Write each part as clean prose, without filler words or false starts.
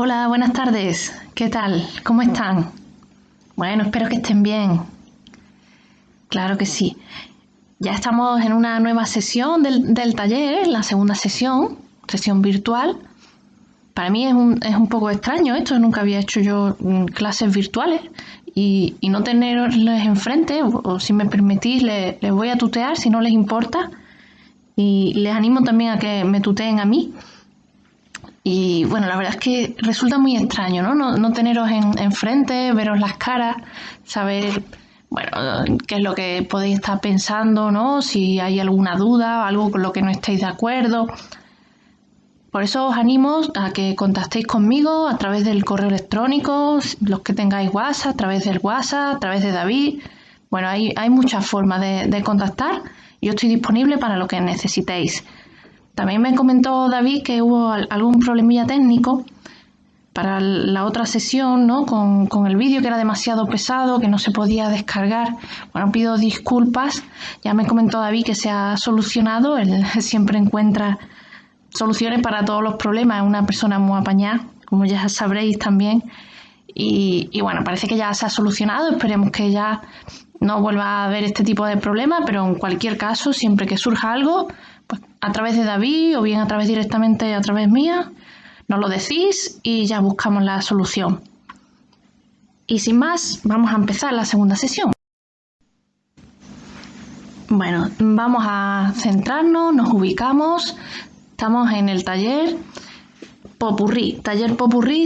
Hola, buenas tardes. ¿Qué tal? ¿Cómo están? Bueno, espero que estén bien. Claro que sí. Ya estamos en una nueva sesión del taller, la segunda sesión virtual. Para mí es un poco extraño esto, nunca había hecho yo clases virtuales y no tenerles enfrente, o si me permitís, les voy a tutear si no les importa. Y les animo también a que me tuteen a mí. Y bueno, la verdad es que resulta muy extraño, ¿no? No teneros enfrente, veros las caras, saber, bueno, qué es lo que podéis estar pensando, ¿no? Si hay alguna duda, algo con lo que no estéis de acuerdo. Por eso os animo a que contactéis conmigo a través del correo electrónico, los que tengáis WhatsApp, a través del WhatsApp, a través de David. Bueno, hay muchas formas de contactar. Yo estoy disponible para lo que necesitéis. También me comentó David que hubo algún problemilla técnico para la otra sesión, ¿no? Con el vídeo, que era demasiado pesado, que no se podía descargar. Bueno, pido disculpas. Ya me comentó David que se ha solucionado. Él siempre encuentra soluciones para todos los problemas. Es una persona muy apañada, como ya sabréis también. Y bueno, parece que ya se ha solucionado. Esperemos que ya no vuelva a haber este tipo de problemas, pero en cualquier caso, siempre que surja algo, pues a través de David o bien a través directamente a través mía, nos lo decís y ya buscamos la solución. Y sin más, vamos a empezar la segunda sesión. Bueno, vamos a centrarnos, nos ubicamos. Estamos en el taller Popurrí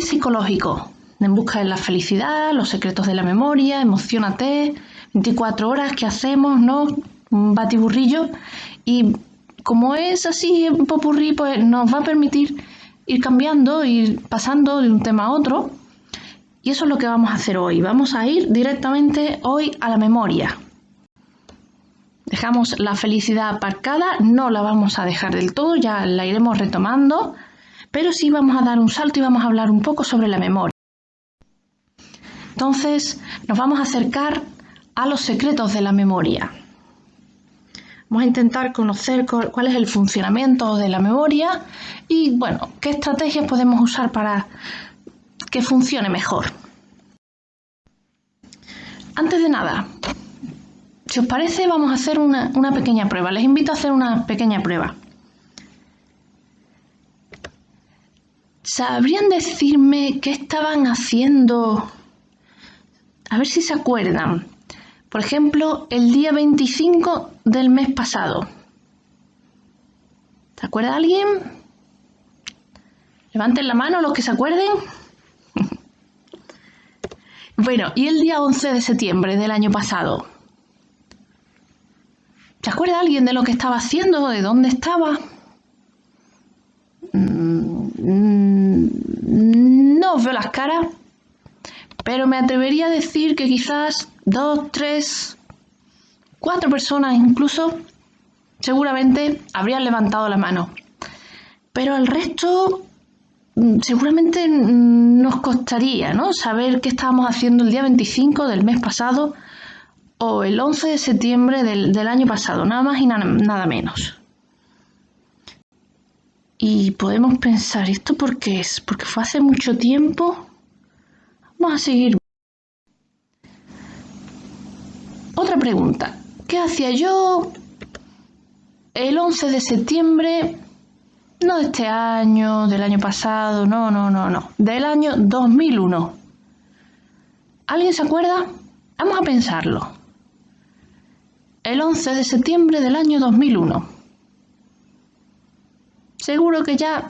psicológico, en busca de la felicidad, los secretos de la memoria, emocionate, 24 horas, ¿qué hacemos, no? Un batiburrillo. Y como es así en Popurrí, pues nos va a permitir ir cambiando, ir pasando de un tema a otro. Y eso es lo que vamos a hacer hoy. Vamos a ir directamente hoy a la memoria. Dejamos la felicidad aparcada, no la vamos a dejar del todo, ya la iremos retomando, pero sí vamos a dar un salto y vamos a hablar un poco sobre la memoria. Entonces, nos vamos a acercar a los secretos de la memoria. Vamos a intentar conocer cuál es el funcionamiento de la memoria y, bueno, qué estrategias podemos usar para que funcione mejor. Antes de nada, si os parece, vamos a hacer una pequeña prueba. Les invito a hacer una pequeña prueba. ¿Sabrían decirme qué estaban haciendo? A ver si se acuerdan. Por ejemplo, el día 25 del mes pasado. ¿Se acuerda alguien? Levanten la mano los que se acuerden. Bueno, ¿y el día 11 de septiembre del año pasado? ¿Se acuerda alguien de lo que estaba haciendo? ¿De dónde estaba? No os veo las caras, pero me atrevería a decir que quizás 2, 3, 4 personas incluso seguramente habrían levantado la mano. Pero al resto seguramente nos costaría, ¿no? Saber qué estábamos haciendo el día 25 del mes pasado o el 11 de septiembre del año pasado, nada más y nada menos. Y podemos pensar, ¿esto por qué es? ¿Porque fue hace mucho tiempo? Vamos a seguir. Otra pregunta. ¿Qué hacía yo el 11 de septiembre? No de este año, del año pasado, no. Del año 2001. ¿Alguien se acuerda? Vamos a pensarlo. El 11 de septiembre del año 2001. Seguro que ya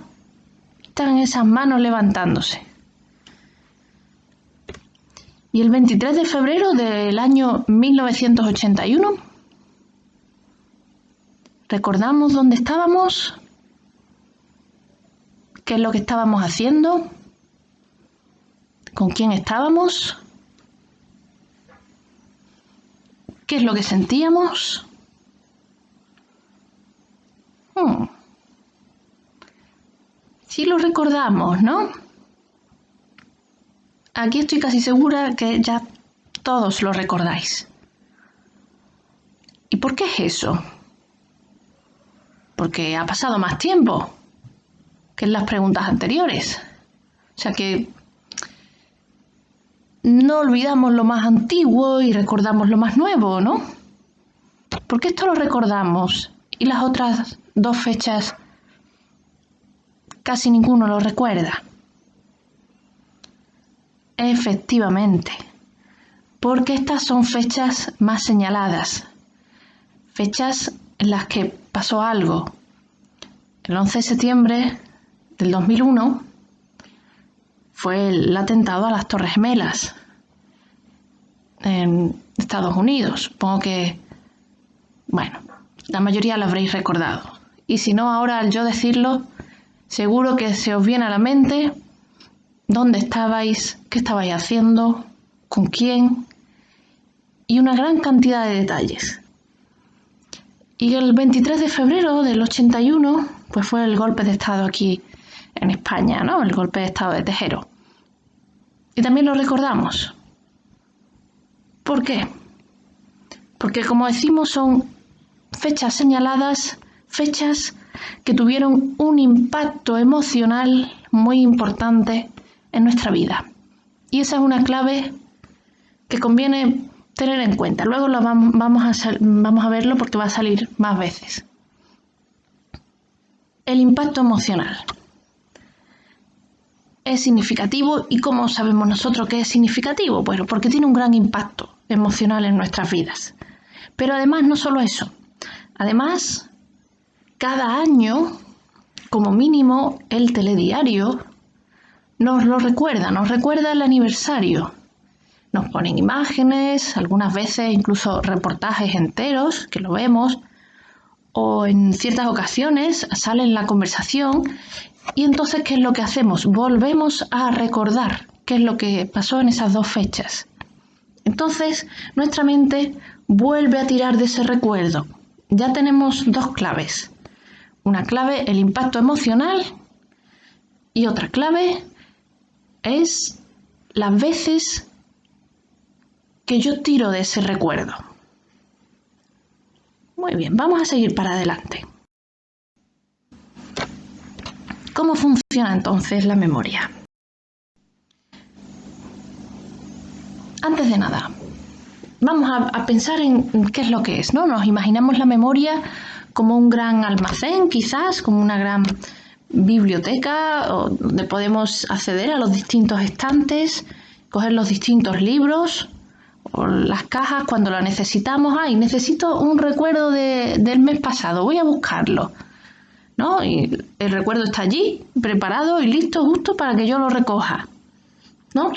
están esas manos levantándose. ¿Y el 23 de febrero del año 1981? ¿Recordamos dónde estábamos? ¿Qué es lo que estábamos haciendo? ¿Con quién estábamos? ¿Qué es lo que sentíamos? Sí lo recordamos, ¿no? Aquí estoy casi segura que ya todos lo recordáis. ¿Y por qué es eso? Porque ha pasado más tiempo que en las preguntas anteriores. O sea que no olvidamos lo más antiguo y recordamos lo más nuevo, ¿no? ¿Por qué esto lo recordamos y las otras dos fechas casi ninguno lo recuerda? Efectivamente, porque estas son fechas más señaladas, fechas en las que pasó algo. El 11 de septiembre del 2001 fue el atentado a las Torres Gemelas en Estados Unidos. Supongo que, bueno, la mayoría lo habréis recordado. Y si no, ahora al yo decirlo, seguro que se os viene a la mente dónde estabais, qué estabais haciendo, con quién y una gran cantidad de detalles. Y el 23 de febrero del 81, pues fue el golpe de Estado aquí en España, ¿no? El golpe de Estado de Tejero. Y también lo recordamos. ¿Por qué? Porque, como decimos, son fechas señaladas, fechas que tuvieron un impacto emocional muy importante en nuestra vida. Y esa es una clave que conviene tener en cuenta. Luego vamos a verlo porque va a salir más veces. El impacto emocional es significativo. ¿Y cómo sabemos nosotros que es significativo? Bueno, porque tiene un gran impacto emocional en nuestras vidas. Pero además no solo eso. Además, cada año, como mínimo, el telediario nos lo recuerda, nos recuerda el aniversario. Nos ponen imágenes, algunas veces incluso reportajes enteros, que lo vemos, o en ciertas ocasiones sale en la conversación. Y entonces, ¿qué es lo que hacemos? Volvemos a recordar qué es lo que pasó en esas dos fechas. Entonces, nuestra mente vuelve a tirar de ese recuerdo. Ya tenemos dos claves. Una clave, el impacto emocional, y otra clave es las veces que yo tiro de ese recuerdo. Muy bien, vamos a seguir para adelante. ¿Cómo funciona entonces la memoria? Antes de nada, vamos a pensar en qué es lo que es, ¿no? Nos imaginamos la memoria como un gran almacén, quizás, como una gran biblioteca donde podemos acceder a los distintos estantes, coger los distintos libros o las cajas cuando lo necesitamos. ¡Ay, necesito un recuerdo del mes pasado! Voy a buscarlo, ¿no? Y el recuerdo está allí, preparado y listo justo para que yo lo recoja, ¿no?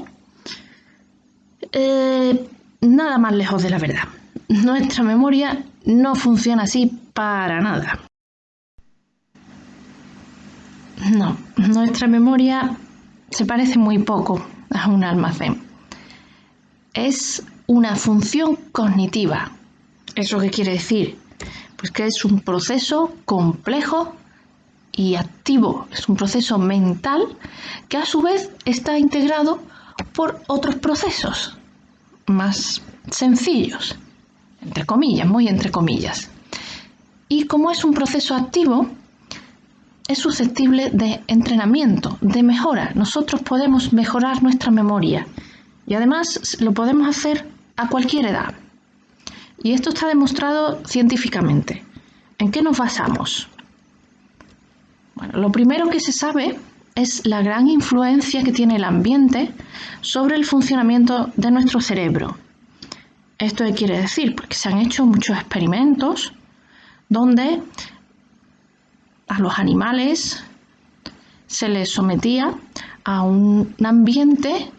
Nada más lejos de la verdad. Nuestra memoria no funciona así para nada. No, nuestra memoria se parece muy poco a un almacén. Es una función cognitiva. ¿Eso qué quiere decir? Pues que es un proceso complejo y activo. Es un proceso mental que a su vez está integrado por otros procesos más sencillos, entre comillas, muy entre comillas. Y como es un proceso activo, es susceptible de entrenamiento, de mejora. Nosotros podemos mejorar nuestra memoria y además lo podemos hacer a cualquier edad. Y esto está demostrado científicamente. ¿En qué nos basamos? Bueno, lo primero que se sabe es la gran influencia que tiene el ambiente sobre el funcionamiento de nuestro cerebro. ¿Esto qué quiere decir? Porque se han hecho muchos experimentos donde a los animales se les sometía a un ambiente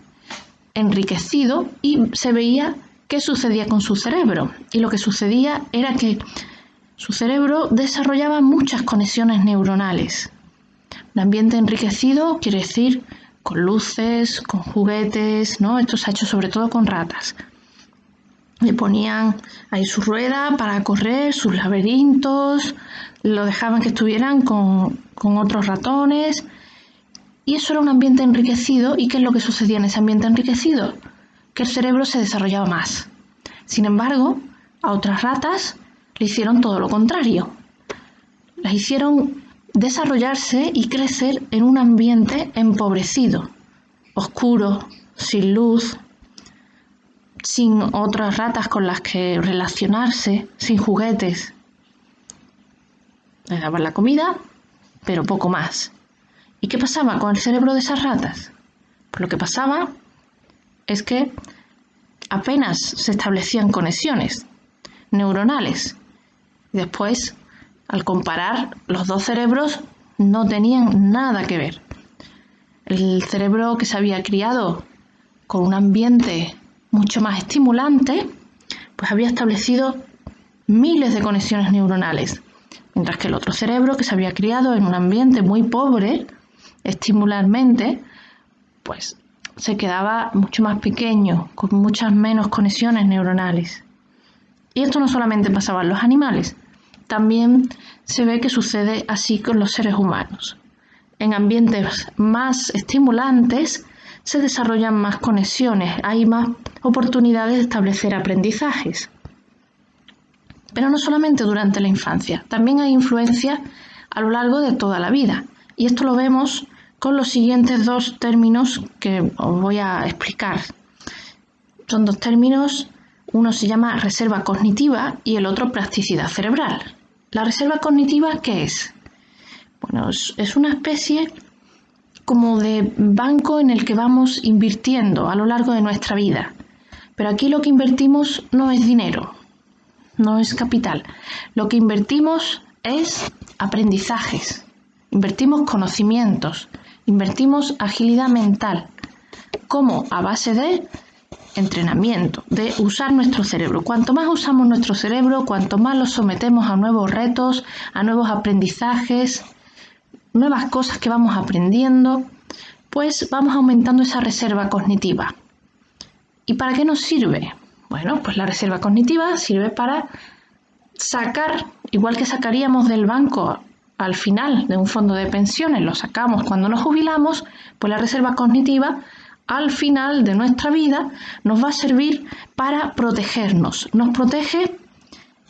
enriquecido y se veía qué sucedía con su cerebro. Y lo que sucedía era que su cerebro desarrollaba muchas conexiones neuronales. Un ambiente enriquecido quiere decir con luces, con juguetes, ¿no? Esto se ha hecho sobre todo con ratas. Le ponían ahí su rueda para correr, sus laberintos, lo dejaban que estuvieran con otros ratones. Y eso era un ambiente enriquecido. ¿Y qué es lo que sucedía en ese ambiente enriquecido? Que el cerebro se desarrollaba más. Sin embargo, a otras ratas le hicieron todo lo contrario. Las hicieron desarrollarse y crecer en un ambiente empobrecido, oscuro, sin luz, sin otras ratas con las que relacionarse, sin juguetes. Les daban la comida, pero poco más. ¿Y qué pasaba con el cerebro de esas ratas? Pues lo que pasaba es que apenas se establecían conexiones neuronales. Después, al comparar, los dos cerebros no tenían nada que ver. El cerebro que se había criado con un ambiente mucho más estimulante, pues había establecido miles de conexiones neuronales, mientras que el otro cerebro que se había criado en un ambiente muy pobre, estimularmente, pues se quedaba mucho más pequeño, con muchas menos conexiones neuronales. Y esto no solamente pasaba en los animales, también se ve que sucede así con los seres humanos. En ambientes más estimulantes se desarrollan más conexiones, hay más oportunidades de establecer aprendizajes. Pero no solamente durante la infancia, también hay influencia a lo largo de toda la vida. Y esto lo vemos con los siguientes dos términos que os voy a explicar. Son dos términos, uno se llama reserva cognitiva y el otro plasticidad cerebral. ¿La reserva cognitiva qué es? Bueno, es una especie como de banco en el que vamos invirtiendo a lo largo de nuestra vida. Pero aquí lo que invertimos no es dinero, no es capital. Lo que invertimos es aprendizajes, invertimos conocimientos, invertimos agilidad mental, como a base de entrenamiento, de usar nuestro cerebro. Cuanto más usamos nuestro cerebro, cuanto más lo sometemos a nuevos retos, a nuevos aprendizajes, nuevas cosas que vamos aprendiendo, pues vamos aumentando esa reserva cognitiva. ¿Y para qué nos sirve? Bueno, pues la reserva cognitiva sirve para sacar, igual que sacaríamos del banco al final de un fondo de pensiones, lo sacamos cuando nos jubilamos, pues la reserva cognitiva al final de nuestra vida nos va a servir para protegernos. Nos protege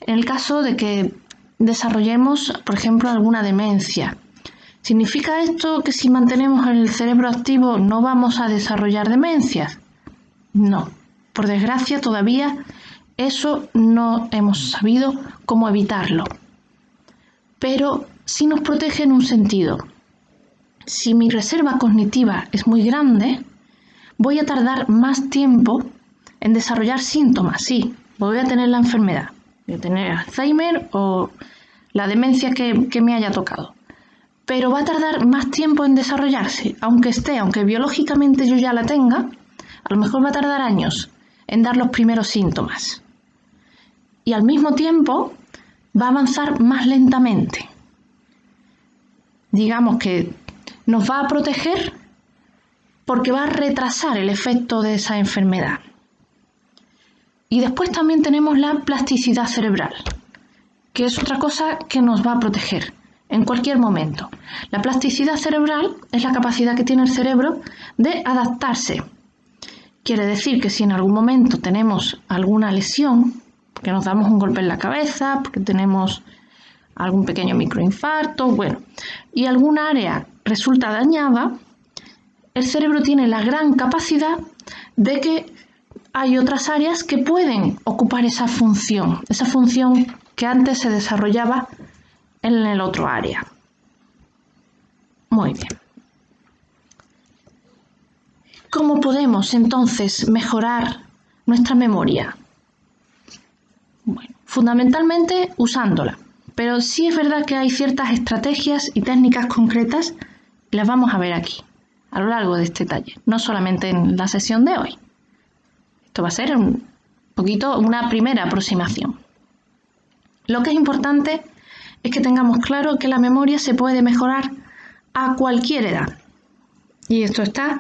en el caso de que desarrollemos, por ejemplo, alguna demencia. ¿Significa esto que si mantenemos el cerebro activo no vamos a desarrollar demencias? No, por desgracia todavía eso no hemos sabido cómo evitarlo. Pero sí nos protege en un sentido. Si mi reserva cognitiva es muy grande, voy a tardar más tiempo en desarrollar síntomas, sí, voy a tener la enfermedad, voy a tener Alzheimer o la demencia que me haya tocado. Pero va a tardar más tiempo en desarrollarse, aunque biológicamente yo ya la tenga, a lo mejor va a tardar años en dar los primeros síntomas. Y al mismo tiempo va a avanzar más lentamente. Digamos que nos va a proteger porque va a retrasar el efecto de esa enfermedad. Y después también tenemos la plasticidad cerebral, que es otra cosa que nos va a proteger en cualquier momento. La plasticidad cerebral es la capacidad que tiene el cerebro de adaptarse. Quiere decir que si en algún momento tenemos alguna lesión, porque nos damos un golpe en la cabeza, porque tenemos algún pequeño microinfarto, y algún área resulta dañada, el cerebro tiene la gran capacidad de que hay otras áreas que pueden ocupar esa función que antes se desarrollaba en el otro área. Muy bien. ¿Cómo podemos entonces mejorar nuestra memoria? Bueno, fundamentalmente usándola, pero sí es verdad que hay ciertas estrategias y técnicas concretas y las vamos a ver aquí, a lo largo de este taller, no solamente en la sesión de hoy. Esto va a ser un poquito una primera aproximación. Lo que es importante es que tengamos claro que la memoria se puede mejorar a cualquier edad. Y esto está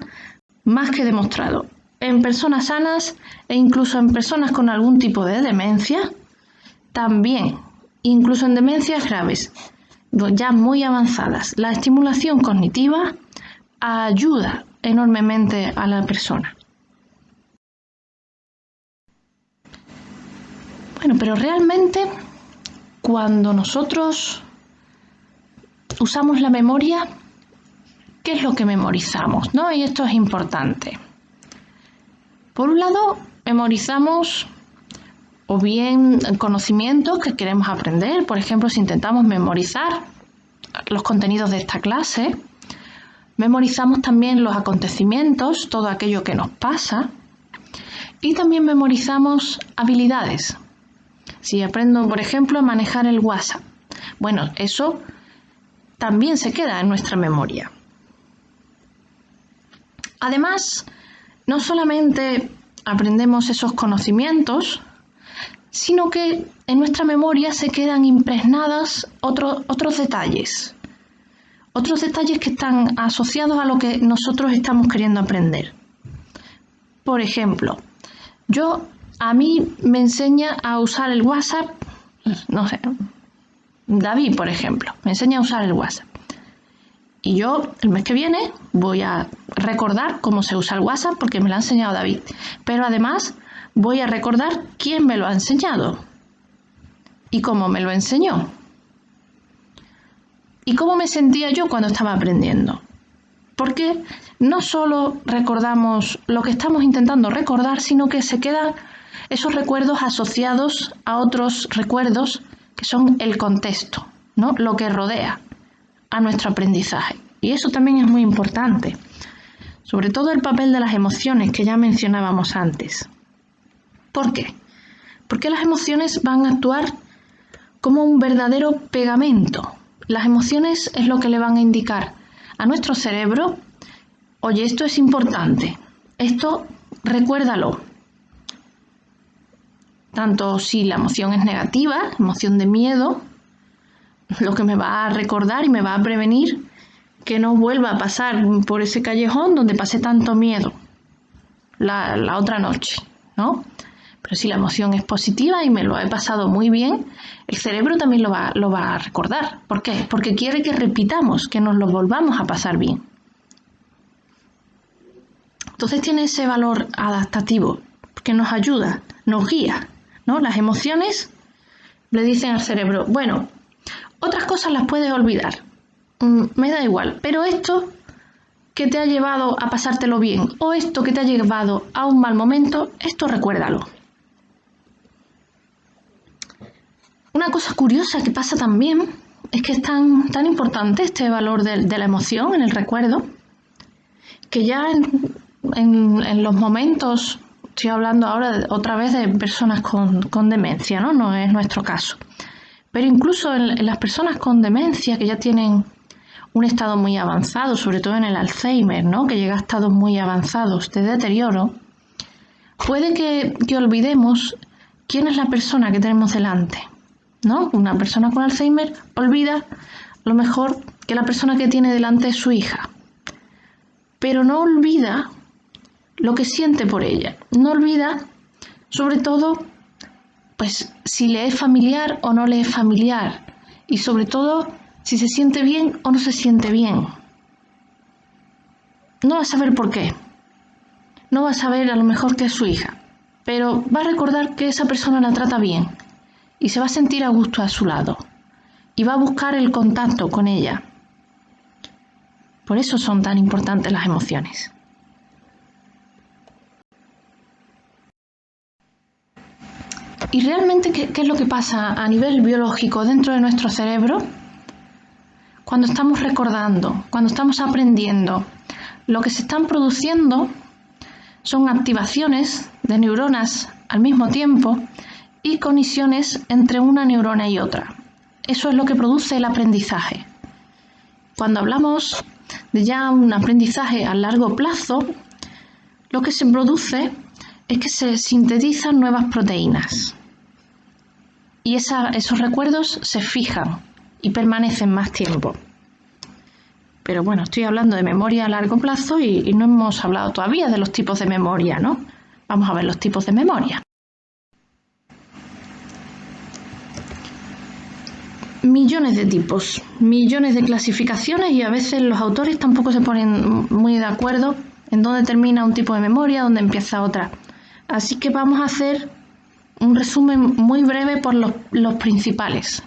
más que demostrado. En personas sanas e incluso en personas con algún tipo de demencia, también, incluso en demencias graves, ya muy avanzadas, la estimulación cognitiva ayuda enormemente a la persona. Bueno, pero realmente cuando nosotros usamos la memoria, ¿qué es lo que memorizamos, ¿no? Y esto es importante. Por un lado, memorizamos o bien conocimientos que queremos aprender. Por ejemplo, si intentamos memorizar los contenidos de esta clase, memorizamos también los acontecimientos, todo aquello que nos pasa, y también memorizamos habilidades. Si aprendo, por ejemplo, a manejar el WhatsApp, bueno, eso también se queda en nuestra memoria. Además, no solamente aprendemos esos conocimientos, sino que en nuestra memoria se quedan impregnados otros detalles que están asociados a lo que nosotros estamos queriendo aprender. Por ejemplo, a mí me enseña a usar el WhatsApp, no sé, David, por ejemplo, me enseña a usar el WhatsApp. Y yo, el mes que viene, voy a recordar cómo se usa el WhatsApp porque me lo ha enseñado David. Pero además, voy a recordar quién me lo ha enseñado y cómo me lo enseñó. Y cómo me sentía yo cuando estaba aprendiendo. Porque no solo recordamos lo que estamos intentando recordar, sino que se quedan esos recuerdos asociados a otros recuerdos que son el contexto, ¿no? Lo que rodea a nuestro aprendizaje. Y eso también es muy importante. Sobre todo el papel de las emociones que ya mencionábamos antes. ¿Por qué? Porque las emociones van a actuar como un verdadero pegamento. Las emociones es lo que le van a indicar a nuestro cerebro: oye, esto es importante, esto recuérdalo. Tanto si la emoción es negativa, emoción de miedo, lo que me va a recordar y me va a prevenir que no vuelva a pasar por ese callejón donde pasé tanto miedo la otra noche, ¿no? Pero si la emoción es positiva y me lo he pasado muy bien, el cerebro también lo va a recordar. ¿Por qué? Porque quiere que repitamos, que nos lo volvamos a pasar bien. Entonces tiene ese valor adaptativo, que nos ayuda, nos guía, ¿no? Las emociones le dicen al cerebro, bueno, otras cosas las puedes olvidar, me da igual, pero esto que te ha llevado a pasártelo bien o esto que te ha llevado a un mal momento, esto recuérdalo. Una cosa curiosa que pasa también es que es tan importante este valor de la emoción en el recuerdo, que ya en los momentos, estoy hablando ahora otra vez de personas con demencia, ¿no? No es nuestro caso. Pero incluso en las personas con demencia que ya tienen un estado muy avanzado, sobre todo en el Alzheimer, ¿no? Que llega a estados muy avanzados de deterioro, puede que olvidemos quién es la persona que tenemos delante, ¿no? Una persona con Alzheimer olvida lo mejor que la persona que tiene delante es su hija, pero no olvida lo que siente por ella, no olvida sobre todo pues si le es familiar o no le es familiar, y sobre todo si se siente bien o no se siente bien. No va a saber por qué, no va a saber a lo mejor que es su hija, pero va a recordar que esa persona la trata bien y se va a sentir a gusto a su lado y va a buscar el contacto con ella. Por eso son tan importantes las emociones. ¿Y realmente qué es lo que pasa a nivel biológico dentro de nuestro cerebro? Cuando estamos recordando, cuando estamos aprendiendo, lo que se están produciendo son activaciones de neuronas al mismo tiempo y conexiones entre una neurona y otra. Eso es lo que produce el aprendizaje. Cuando hablamos de ya un aprendizaje a largo plazo, lo que se produce es que se sintetizan nuevas proteínas y esos recuerdos se fijan y permanecen más tiempo. Pero bueno, estoy hablando de memoria a largo plazo y no hemos hablado todavía de los tipos de memoria, ¿no? Vamos a ver los tipos de memoria. Millones de tipos, millones de clasificaciones, y a veces los autores tampoco se ponen muy de acuerdo en dónde termina un tipo de memoria, dónde empieza otra. Así que vamos a hacer un resumen muy breve por los principales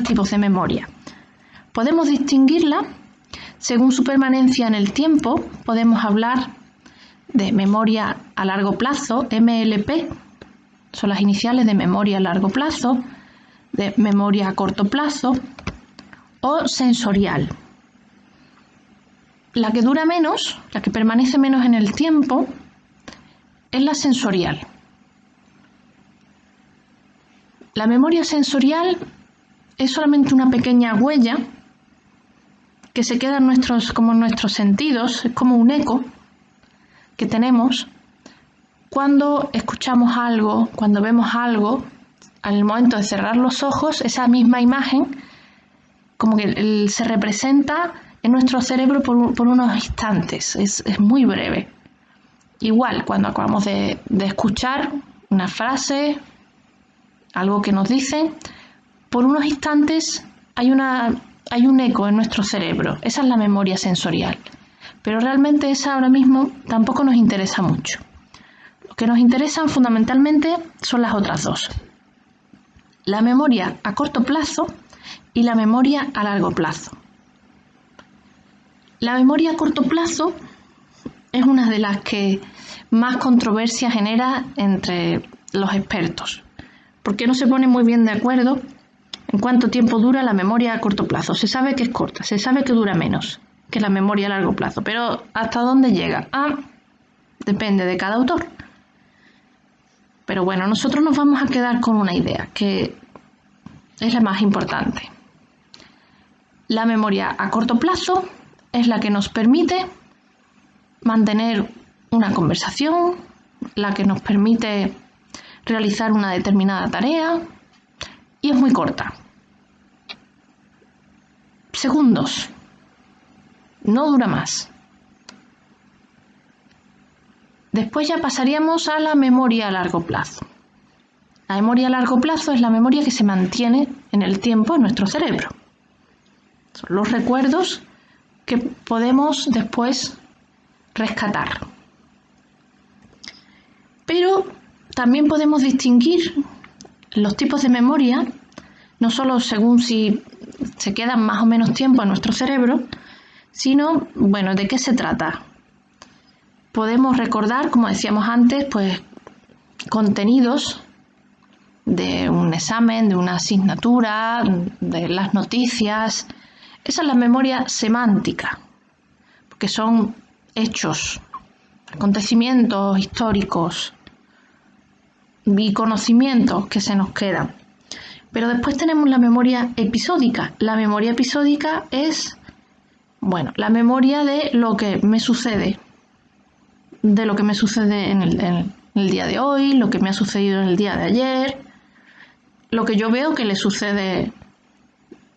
tipos de memoria. Podemos distinguirla Según su permanencia en el tiempo, podemos hablar de memoria a largo plazo, MLP, son las iniciales de memoria a largo plazo, de memoria a corto plazo o sensorial. La que dura menos, la que permanece menos en el tiempo, es la sensorial. La memoria sensorial es solamente una pequeña huella que se queda en como en nuestros sentidos, es como un eco que tenemos cuando escuchamos algo, cuando vemos algo. Al momento de cerrar los ojos, esa misma imagen como que se representa en nuestro cerebro por unos instantes, es muy breve. Igual, cuando acabamos de escuchar una frase, algo que nos dicen, por unos instantes hay un eco en nuestro cerebro. Esa es la memoria sensorial. Pero realmente esa ahora mismo tampoco nos interesa mucho. Lo que nos interesan fundamentalmente son las otras dos. La memoria a corto plazo y la memoria a largo plazo. La memoria a corto plazo es una de las que más controversia genera entre los expertos, porque no se ponen muy bien de acuerdo en cuánto tiempo dura la memoria a corto plazo. Se sabe que es corta, se sabe que dura menos que la memoria a largo plazo, pero ¿hasta dónde llega? Depende de cada autor. Pero bueno, nosotros nos vamos a quedar con una idea, que es la más importante. La memoria a corto plazo es la que nos permite mantener una conversación, la que nos permite realizar una determinada tarea y es muy corta. Segundos. No dura más. Después ya pasaríamos a la memoria a largo plazo. La memoria a largo plazo es la memoria que se mantiene en el tiempo en nuestro cerebro. Son los recuerdos que podemos después rescatar. Pero también podemos distinguir los tipos de memoria, no solo según si se quedan más o menos tiempo en nuestro cerebro, sino, bueno, ¿de qué se trata? Podemos recordar, como decíamos antes, pues contenidos de un examen, de una asignatura, de las noticias. Esa es la memoria semántica, porque son hechos, acontecimientos históricos y conocimientos que se nos quedan. Pero después tenemos la memoria episódica. La memoria episódica es, bueno, la memoria de lo que me sucede, en el día de hoy, lo que me ha sucedido en el día de ayer, lo que yo veo que le sucede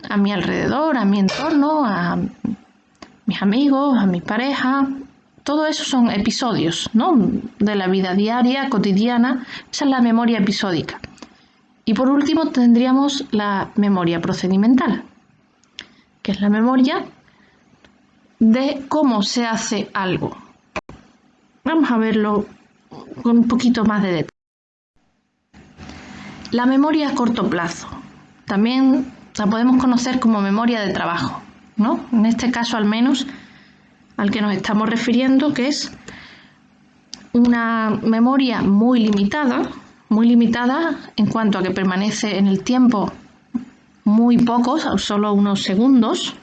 a mi alrededor, a mi entorno, a mis amigos, a mi pareja. Todo eso son episodios, ¿no?, de la vida diaria, cotidiana. Esa es la memoria episódica. Y por último tendríamos la memoria procedimental, que es la memoria de cómo se hace algo. Vamos a verlo con un poquito más de detalle. La memoria a corto plazo. También la podemos conocer como memoria de trabajo, ¿no? En este caso, al menos, al que nos estamos refiriendo, que es una memoria muy limitada en cuanto a que permanece en el tiempo muy pocos, solo unos segundos,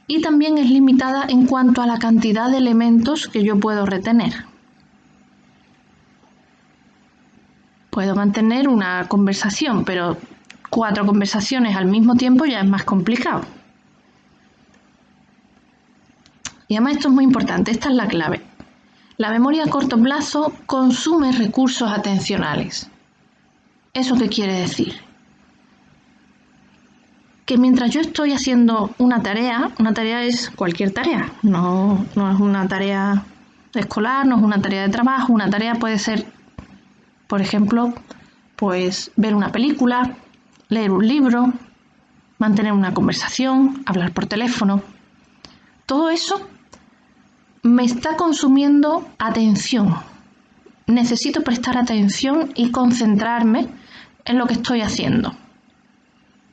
y también es limitada en cuanto a la cantidad de elementos que yo puedo retener. Puedo mantener una conversación, pero 4 conversaciones al mismo tiempo ya es más complicado. Y además esto es muy importante, esta es la clave. La memoria a corto plazo consume recursos atencionales. ¿Eso qué quiere decir? Que mientras yo estoy haciendo una tarea es cualquier tarea, no es una tarea escolar, no es una tarea de trabajo. Una tarea puede ser, por ejemplo, pues ver una película, leer un libro, mantener una conversación, hablar por teléfono. Todo eso me está consumiendo atención. Necesito prestar atención y concentrarme en lo que estoy haciendo.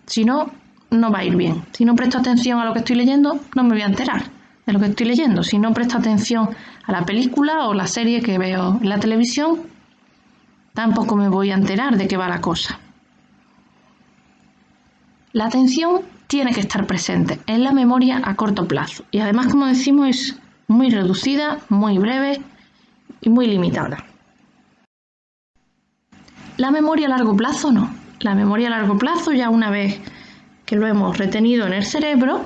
Si no, no va a ir bien. Si no presto atención a lo que estoy leyendo, no me voy a enterar de lo que estoy leyendo. Si no presto atención a la película o la serie que veo en la televisión, tampoco me voy a enterar de qué va la cosa. La atención tiene que estar presente en la memoria a corto plazo y además, como decimos, es muy reducida, muy breve y muy limitada. La memoria a largo plazo no. La memoria a largo plazo, ya una vez que lo hemos retenido en el cerebro,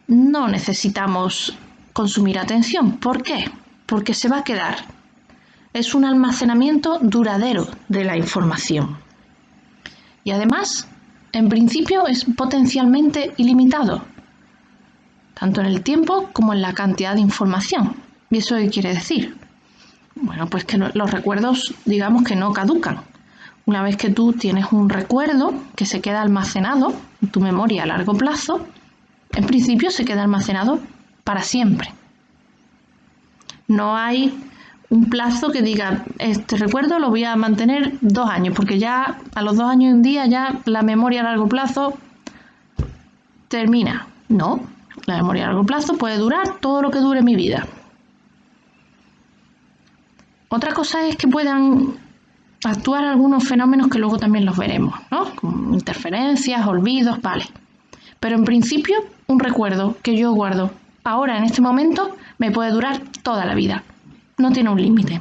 no necesitamos consumir atención. ¿Por qué? Porque se va a quedar. Es un almacenamiento duradero de la información. Y además, en principio, es potencialmente ilimitado, tanto en el tiempo como en la cantidad de información. ¿Y eso qué quiere decir? Bueno, pues que los recuerdos, digamos que no caducan. Una vez que tú tienes un recuerdo que se queda almacenado en tu memoria a largo plazo, en principio se queda almacenado para siempre. No hay un plazo que diga, este recuerdo lo voy a mantener 2 años, porque ya a los 2 años y un día ya la memoria a largo plazo termina. No, la memoria a largo plazo puede durar todo lo que dure mi vida. Otra cosa es que puedan actuar algunos fenómenos que luego también los veremos, ¿no? Como interferencias, olvidos, vale. Pero en principio, un recuerdo que yo guardo ahora en este momento me puede durar toda la vida. No tiene un límite.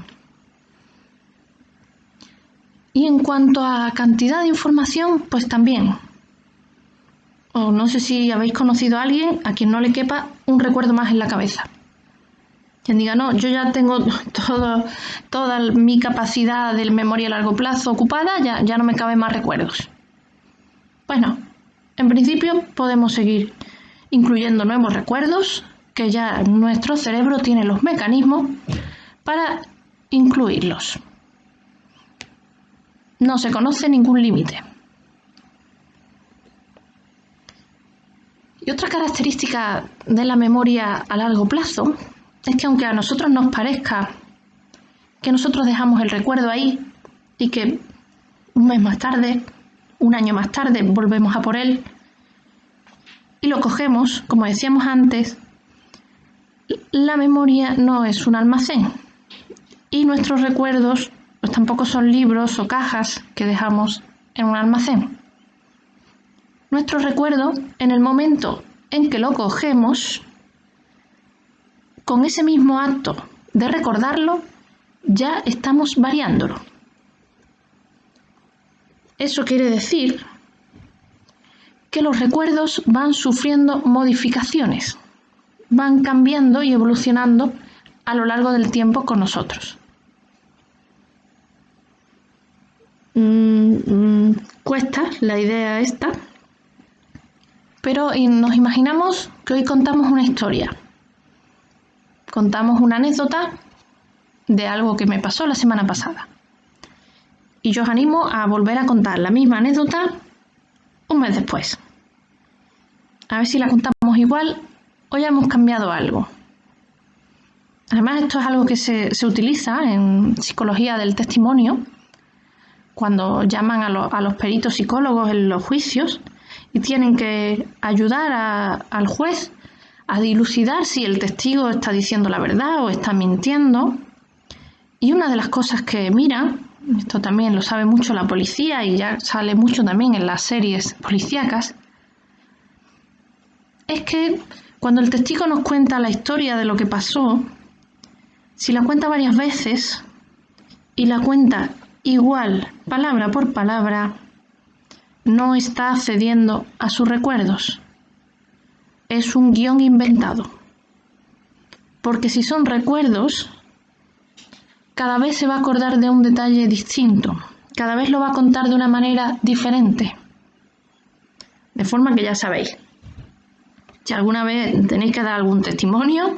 Y en cuanto a cantidad de información, pues también. O no sé si habéis conocido a alguien a quien no le quepa un recuerdo más en la cabeza. Quien diga, no, yo ya tengo toda mi capacidad de memoria a largo plazo ocupada, ya no me caben más recuerdos. Pues no, en principio podemos seguir incluyendo nuevos recuerdos, que ya nuestro cerebro tiene los mecanismos para incluirlos. No se conoce ningún límite. Y otra característica de la memoria a largo plazo es que aunque a nosotros nos parezca que nosotros dejamos el recuerdo ahí y que un mes más tarde, un año más tarde, volvemos a por él y lo cogemos, como decíamos antes, la memoria no es un almacén y nuestros recuerdos pues tampoco son libros o cajas que dejamos en un almacén. Nuestro recuerdo, en el momento en que lo cogemos, con ese mismo acto de recordarlo, ya estamos variándolo. Eso quiere decir que los recuerdos van sufriendo modificaciones, van cambiando y evolucionando a lo largo del tiempo con nosotros. Cuesta la idea esta, pero nos imaginamos que hoy contamos una historia. Contamos una anécdota de algo que me pasó la semana pasada. Y yo os animo a volver a contar la misma anécdota un mes después. A ver si la contamos igual o ya hemos cambiado algo. Además, esto es algo que se utiliza en psicología del testimonio, cuando llaman a los peritos psicólogos en los juicios y tienen que ayudar al juez a dilucidar si el testigo está diciendo la verdad o está mintiendo. Y una de las cosas que miran, esto también lo sabe mucho la policía y ya sale mucho también en las series policíacas, es que cuando el testigo nos cuenta la historia de lo que pasó, si la cuenta varias veces y la cuenta igual, palabra por palabra, no está cediendo a sus recuerdos. Es un guión inventado. Porque si son recuerdos, cada vez se va a acordar de un detalle distinto. Cada vez lo va a contar de una manera diferente. De forma que ya sabéis. Si alguna vez tenéis que dar algún testimonio,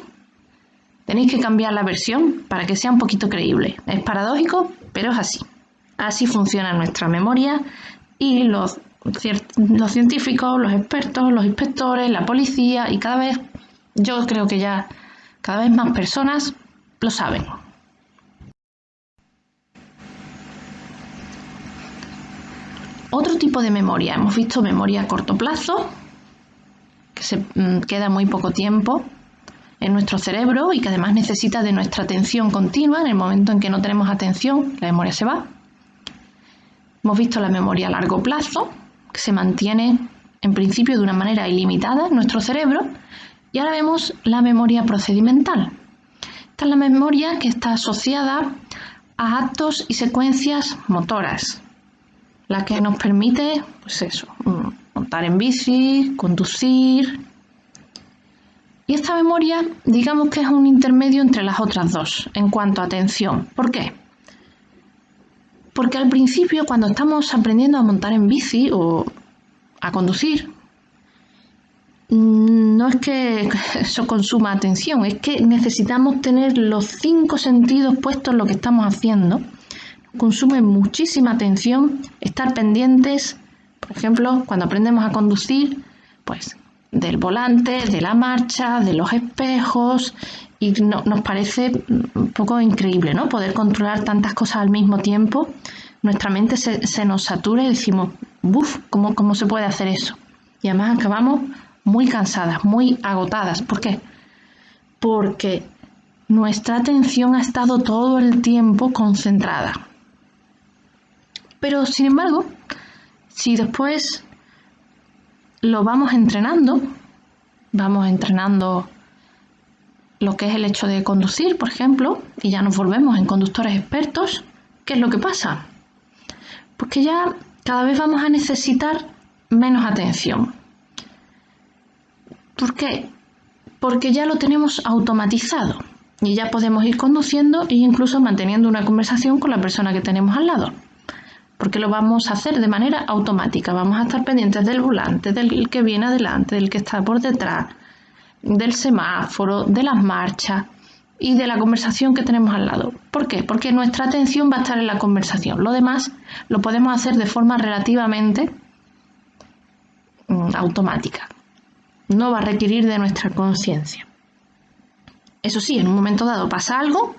tenéis que cambiar la versión para que sea un poquito creíble. Es paradójico, pero es así. Así funciona nuestra memoria y los científicos, los expertos, los inspectores, la policía y cada vez, yo creo que ya cada vez más personas lo saben. otro tipo de memoria. Hemos visto memoria a corto plazo, que se queda muy poco tiempo en nuestro cerebro y que además necesita de nuestra atención continua. En el momento en que no tenemos atención, la memoria se va. Hemos visto la memoria a largo plazo, que se mantiene en principio de una manera ilimitada en nuestro cerebro. Y ahora vemos la memoria procedimental. Esta es la memoria que está asociada a actos y secuencias motoras, la que nos permite, pues eso, montar en bici, conducir. Y esta memoria, digamos que es un intermedio entre las otras dos en cuanto a atención. ¿Por qué? Porque al principio, cuando estamos aprendiendo a montar en bici o a conducir, no es que eso consuma atención, es que necesitamos tener los 5 sentidos puestos en lo que estamos haciendo. Consume muchísima atención estar pendientes, por ejemplo, cuando aprendemos a conducir, pues del volante, de la marcha, de los espejos, y nos parece un poco increíble, ¿no? Poder controlar tantas cosas al mismo tiempo. Nuestra mente se nos satura y decimos, ¡buf! ¿Cómo se puede hacer eso? Y además acabamos muy cansadas, muy agotadas. ¿Por qué? Porque nuestra atención ha estado todo el tiempo concentrada. Pero, sin embargo, si después lo vamos entrenando lo que es el hecho de conducir, por ejemplo, y ya nos volvemos en conductores expertos, ¿qué es lo que pasa? Pues que ya cada vez vamos a necesitar menos atención. ¿Por qué? Porque ya lo tenemos automatizado y ya podemos ir conduciendo e incluso manteniendo una conversación con la persona que tenemos al lado. Porque lo vamos a hacer de manera automática. Vamos a estar pendientes del volante, del que viene adelante, del que está por detrás, del semáforo, de las marchas y de la conversación que tenemos al lado. ¿Por qué? Porque nuestra atención va a estar en la conversación. Lo demás lo podemos hacer de forma relativamente automática. No va a requerir de nuestra conciencia. Eso sí, en un momento dado pasa algo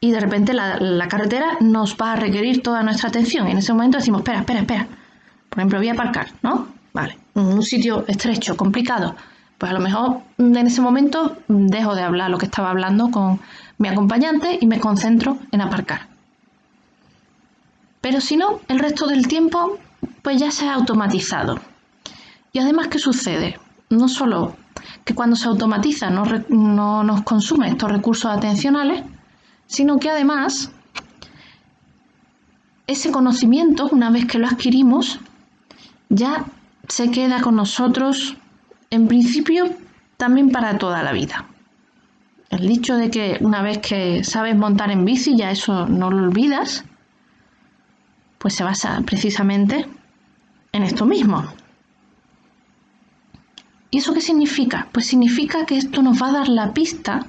y de repente la carretera nos va a requerir toda nuestra atención. Y en ese momento decimos, espera. Por ejemplo, voy a aparcar, ¿no? Vale, en un sitio estrecho, complicado. Pues a lo mejor en ese momento dejo de hablar lo que estaba hablando con mi acompañante y me concentro en aparcar. Pero si no, el resto del tiempo pues ya se ha automatizado. Y además, ¿qué sucede? No solo que cuando se automatiza no nos consume estos recursos atencionales, sino que además ese conocimiento, una vez que lo adquirimos, ya se queda con nosotros, en principio, también para toda la vida. El dicho de que una vez que sabes montar en bici, ya eso no lo olvidas, pues se basa precisamente en esto mismo. ¿Y eso qué significa? Pues significa que esto nos va a dar la pista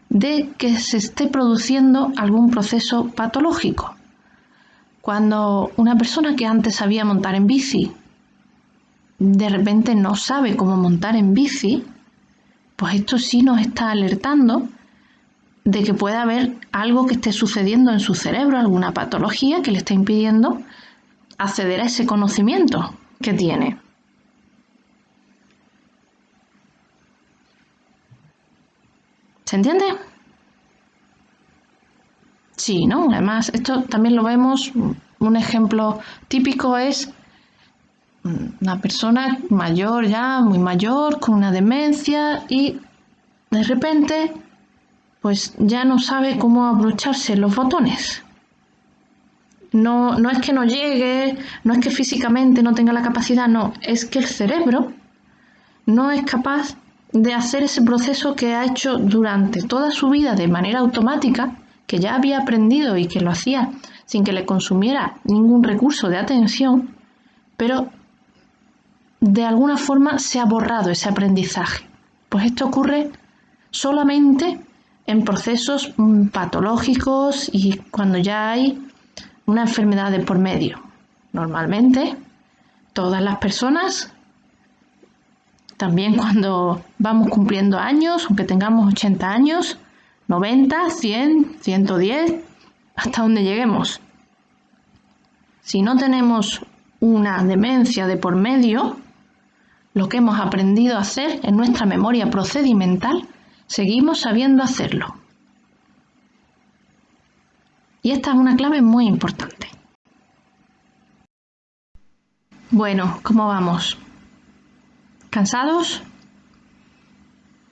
de que se esté produciendo algún proceso patológico. Cuando una persona que antes sabía montar en bici, de repente no sabe cómo montar en bici, pues esto sí nos está alertando de que puede haber algo que esté sucediendo en su cerebro, alguna patología que le está impidiendo acceder a ese conocimiento que tiene. ¿Se entiende? Sí, ¿no? Además, esto también lo vemos, un ejemplo típico es una persona mayor ya, muy mayor, con una demencia y de repente pues ya no sabe cómo abrocharse los botones. No es que no llegue, no es que físicamente no tenga la capacidad, no, es que el cerebro no es capaz de hacer ese proceso que ha hecho durante toda su vida de manera automática, que ya había aprendido y que lo hacía sin que le consumiera ningún recurso de atención, pero de alguna forma se ha borrado ese aprendizaje. Pues esto ocurre solamente en procesos patológicos y cuando ya hay una enfermedad de por medio. Normalmente, todas las personas, también cuando vamos cumpliendo años, aunque tengamos 80 años, 90, 100, 110, hasta donde lleguemos, Si no tenemos una demencia de por medio, lo que hemos aprendido a hacer en nuestra memoria procedimental, seguimos sabiendo hacerlo. Y esta es una clave muy importante. Bueno, ¿cómo vamos? ¿Cansados?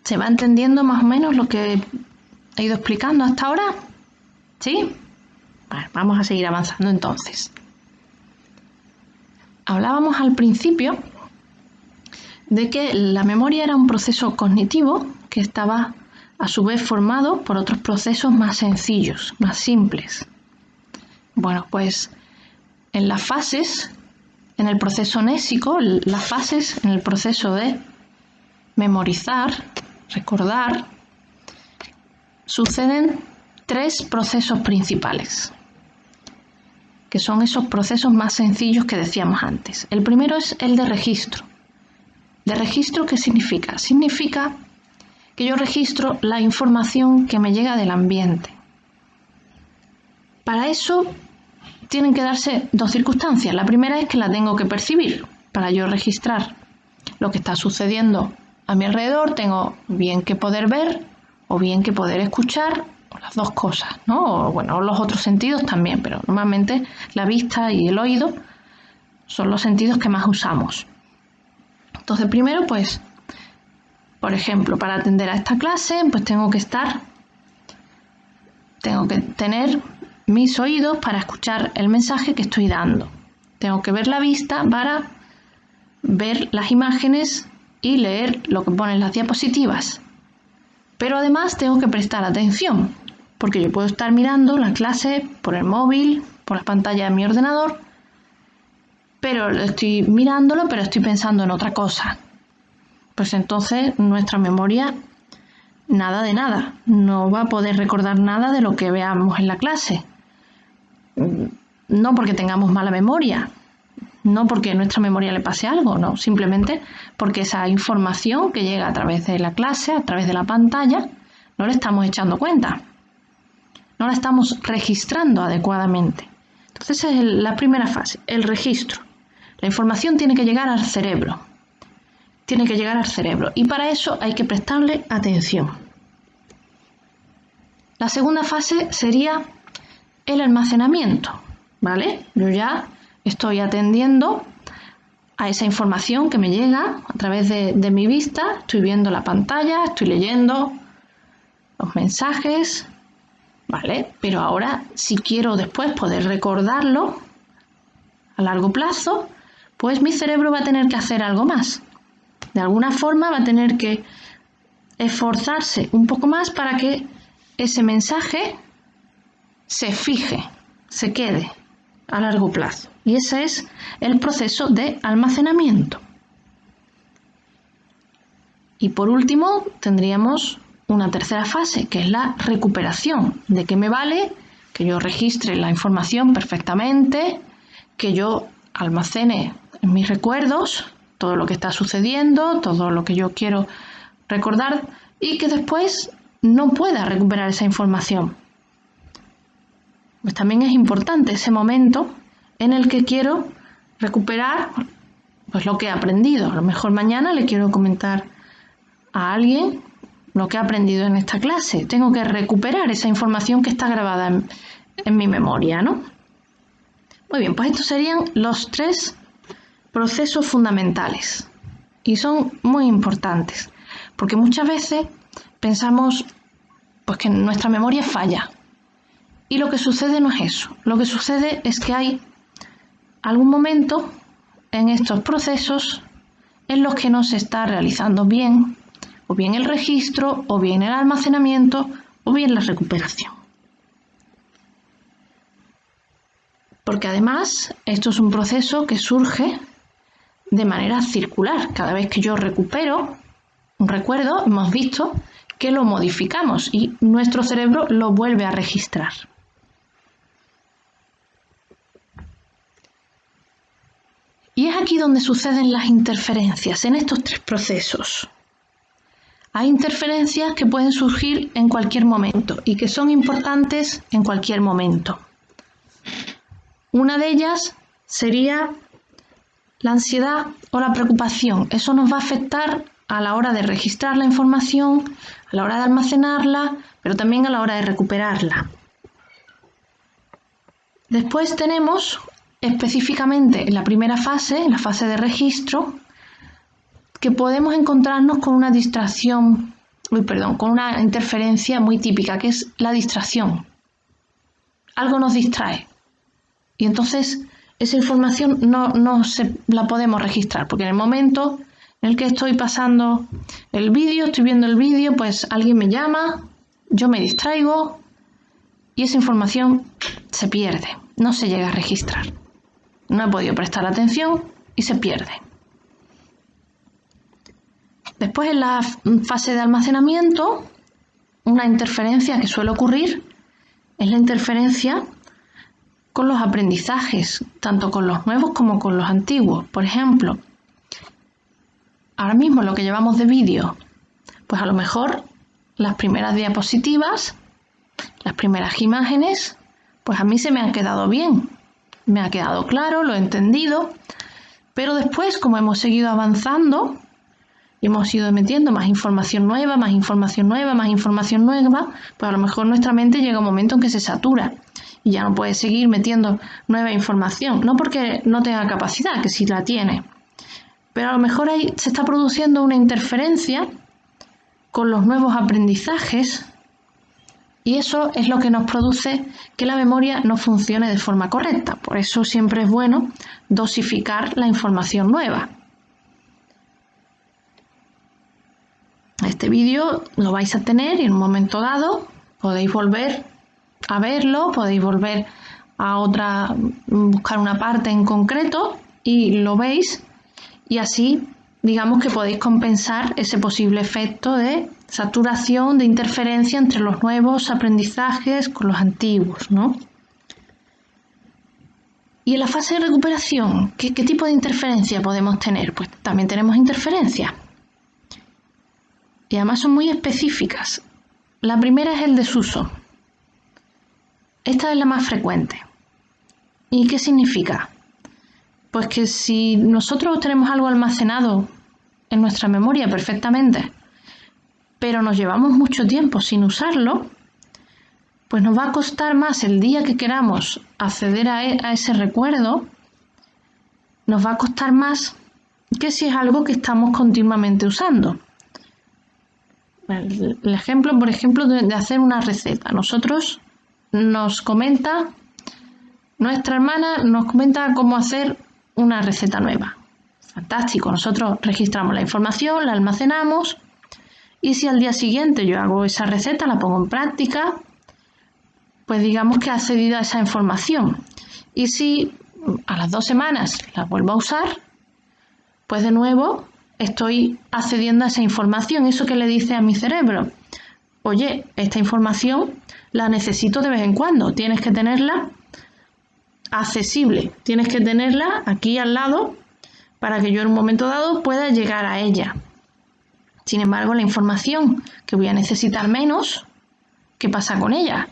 ¿Se va entendiendo más o menos lo que he ido explicando hasta ahora? ¿Sí? Bueno, vamos a seguir avanzando entonces. Hablábamos al principio de que la memoria era un proceso cognitivo que estaba a su vez formado por otros procesos más sencillos, más simples. Bueno, pues en las fases, en el proceso mnésico, las fases en el proceso de memorizar, recordar, suceden 3 procesos principales, que son esos procesos más sencillos que decíamos antes. El primero es el de registro. ¿De registro qué significa? Significa que yo registro la información que me llega del ambiente. Para eso tienen que darse 2 circunstancias. La primera es que la tengo que percibir. Para yo registrar lo que está sucediendo a mi alrededor, tengo bien que poder ver o bien que poder escuchar, o las 2 cosas, ¿no? O, bueno, los otros sentidos también, pero normalmente la vista y el oído son los sentidos que más usamos. Entonces, primero, pues, por ejemplo, para atender a esta clase, pues tengo que tener mis oídos para escuchar el mensaje que estoy dando. Tengo que ver la vista para ver las imágenes y leer lo que ponen las diapositivas. Pero además tengo que prestar atención, porque yo puedo estar mirando la clase por el móvil, por la pantalla de mi ordenador, pero estoy mirándolo, pero estoy pensando en otra cosa. Pues entonces nuestra memoria, nada de nada, no va a poder recordar nada de lo que veamos en la clase. No porque tengamos mala memoria, no porque a nuestra memoria le pase algo, no, simplemente porque esa información que llega a través de la clase, a través de la pantalla, no le estamos echando cuenta, no la estamos registrando adecuadamente. Entonces esa es la primera fase, el registro. La información tiene que llegar al cerebro, y para eso hay que prestarle atención. La segunda fase sería el almacenamiento, ¿vale? Yo ya estoy atendiendo a esa información que me llega a través de mi vista, estoy viendo la pantalla, estoy leyendo los mensajes, ¿vale? Pero ahora, si quiero después poder recordarlo a largo plazo, pues mi cerebro va a tener que hacer algo más. De alguna forma va a tener que esforzarse un poco más para que ese mensaje se fije, se quede a largo plazo. Y ese es el proceso de almacenamiento. Y por último, tendríamos una tercera fase, que es la recuperación. ¿De qué me vale que yo registre la información perfectamente, que yo almacene en mis recuerdos todo lo que está sucediendo, todo lo que yo quiero recordar y que después no pueda recuperar esa información? Pues también es importante ese momento en el que quiero recuperar pues lo que he aprendido. A lo mejor mañana le quiero comentar a alguien lo que he aprendido en esta clase. Tengo que recuperar esa información que está grabada en mi memoria, ¿no? Muy bien, pues estos serían los 3 procesos fundamentales y son muy importantes porque muchas veces pensamos pues que nuestra memoria falla y lo que sucede no es eso. Lo que sucede es que hay algún momento en estos procesos en los que no se está realizando bien o bien el registro, o bien el almacenamiento, o bien la recuperación. Porque además esto es un proceso que surge de manera circular. Cada vez que yo recupero un recuerdo, hemos visto que lo modificamos y nuestro cerebro lo vuelve a registrar. Y es aquí donde suceden las interferencias, en estos 3 procesos. Hay interferencias que pueden surgir en cualquier momento y que son importantes en cualquier momento. Una de ellas sería la ansiedad o la preocupación. Eso nos va a afectar a la hora de registrar la información, a la hora de almacenarla, pero también a la hora de recuperarla. Después tenemos específicamente en la primera fase, en la fase de registro, que podemos encontrarnos con una distracción, con una interferencia muy típica, que es la distracción. Algo nos distrae y entonces esa información no la podemos registrar, porque en el momento en el que estoy pasando el vídeo, estoy viendo el vídeo, pues alguien me llama, yo me distraigo y esa información se pierde, no se llega a registrar. No he podido prestar atención y se pierde. Después, en la fase de almacenamiento, una interferencia que suele ocurrir es la interferencia con los aprendizajes, tanto con los nuevos como con los antiguos. Por ejemplo, ahora mismo lo que llevamos de vídeo, pues a lo mejor las primeras diapositivas, las primeras imágenes, pues a mí se me han quedado bien, me ha quedado claro, lo he entendido, pero después, como hemos seguido avanzando y hemos ido metiendo más información nueva, más información nueva, más información nueva, pues a lo mejor nuestra mente llega un momento en que se satura y ya no puede seguir metiendo nueva información, no porque no tenga capacidad, que sí la tiene, pero a lo mejor ahí se está produciendo una interferencia con los nuevos aprendizajes y eso es lo que nos produce que la memoria no funcione de forma correcta. Por eso siempre es bueno dosificar la información nueva. Este vídeo lo vais a tener y en un momento dado podéis volver a verlo, podéis volver a buscar una parte en concreto y lo veis y así digamos que podéis compensar ese posible efecto de saturación, de interferencia entre los nuevos aprendizajes con los antiguos, ¿no? Y en la fase de recuperación, ¿qué tipo de interferencia podemos tener? Pues también tenemos interferencias. Y además son muy específicas. La primera es el desuso. Esta es la más frecuente. ¿Y qué significa? Pues que si nosotros tenemos algo almacenado en nuestra memoria perfectamente, pero nos llevamos mucho tiempo sin usarlo, pues nos va a costar más el día que queramos acceder a ese recuerdo, nos va a costar más que si es algo que estamos continuamente usando. El ejemplo, por ejemplo, de hacer una receta. Nuestra hermana nos comenta cómo hacer una receta nueva. Fantástico, nosotros registramos la información, la almacenamos y si al día siguiente yo hago esa receta, la pongo en práctica, pues digamos que he accedido a esa información. Y si a las 2 semanas la vuelvo a usar, pues de nuevo estoy accediendo a esa información. Eso que le dice a mi cerebro, oye, esta información la necesito de vez en cuando, tienes que tenerla accesible, tienes que tenerla aquí al lado para que yo en un momento dado pueda llegar a ella. Sin embargo, la información que voy a necesitar menos, ¿qué pasa con ella?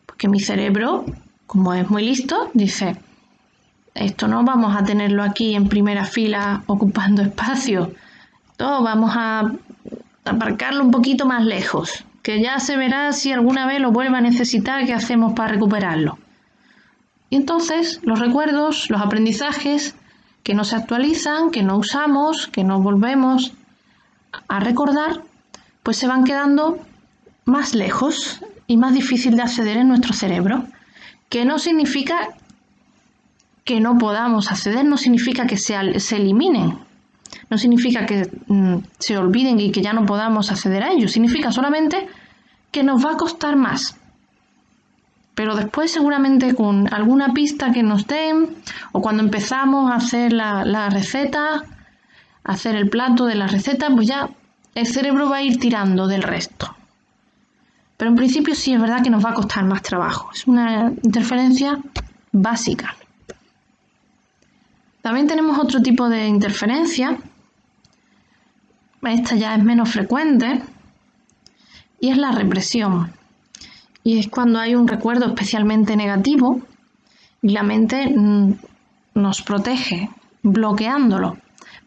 Porque mi cerebro, como es muy listo, dice, esto no vamos a tenerlo aquí en primera fila ocupando espacio, esto vamos a aparcarlo un poquito más lejos, que ya se verá si alguna vez lo vuelve a necesitar, qué hacemos para recuperarlo. Y entonces los recuerdos, los aprendizajes que no se actualizan, que no usamos, que no volvemos a recordar, pues se van quedando más lejos y más difícil de acceder en nuestro cerebro, que no significa que no podamos acceder, no significa que se eliminen, no significa que se olviden y que ya no podamos acceder a ellos, significa solamente que nos va a costar más. Pero después seguramente con alguna pista que nos den o cuando empezamos a hacer la receta, a hacer el plato de la receta, pues ya el cerebro va a ir tirando del resto. Pero en principio sí es verdad que nos va a costar más trabajo. Es una interferencia básica. También tenemos otro tipo de interferencia. Esta ya es menos frecuente y es la represión. Y es cuando hay un recuerdo especialmente negativo y la mente nos protege bloqueándolo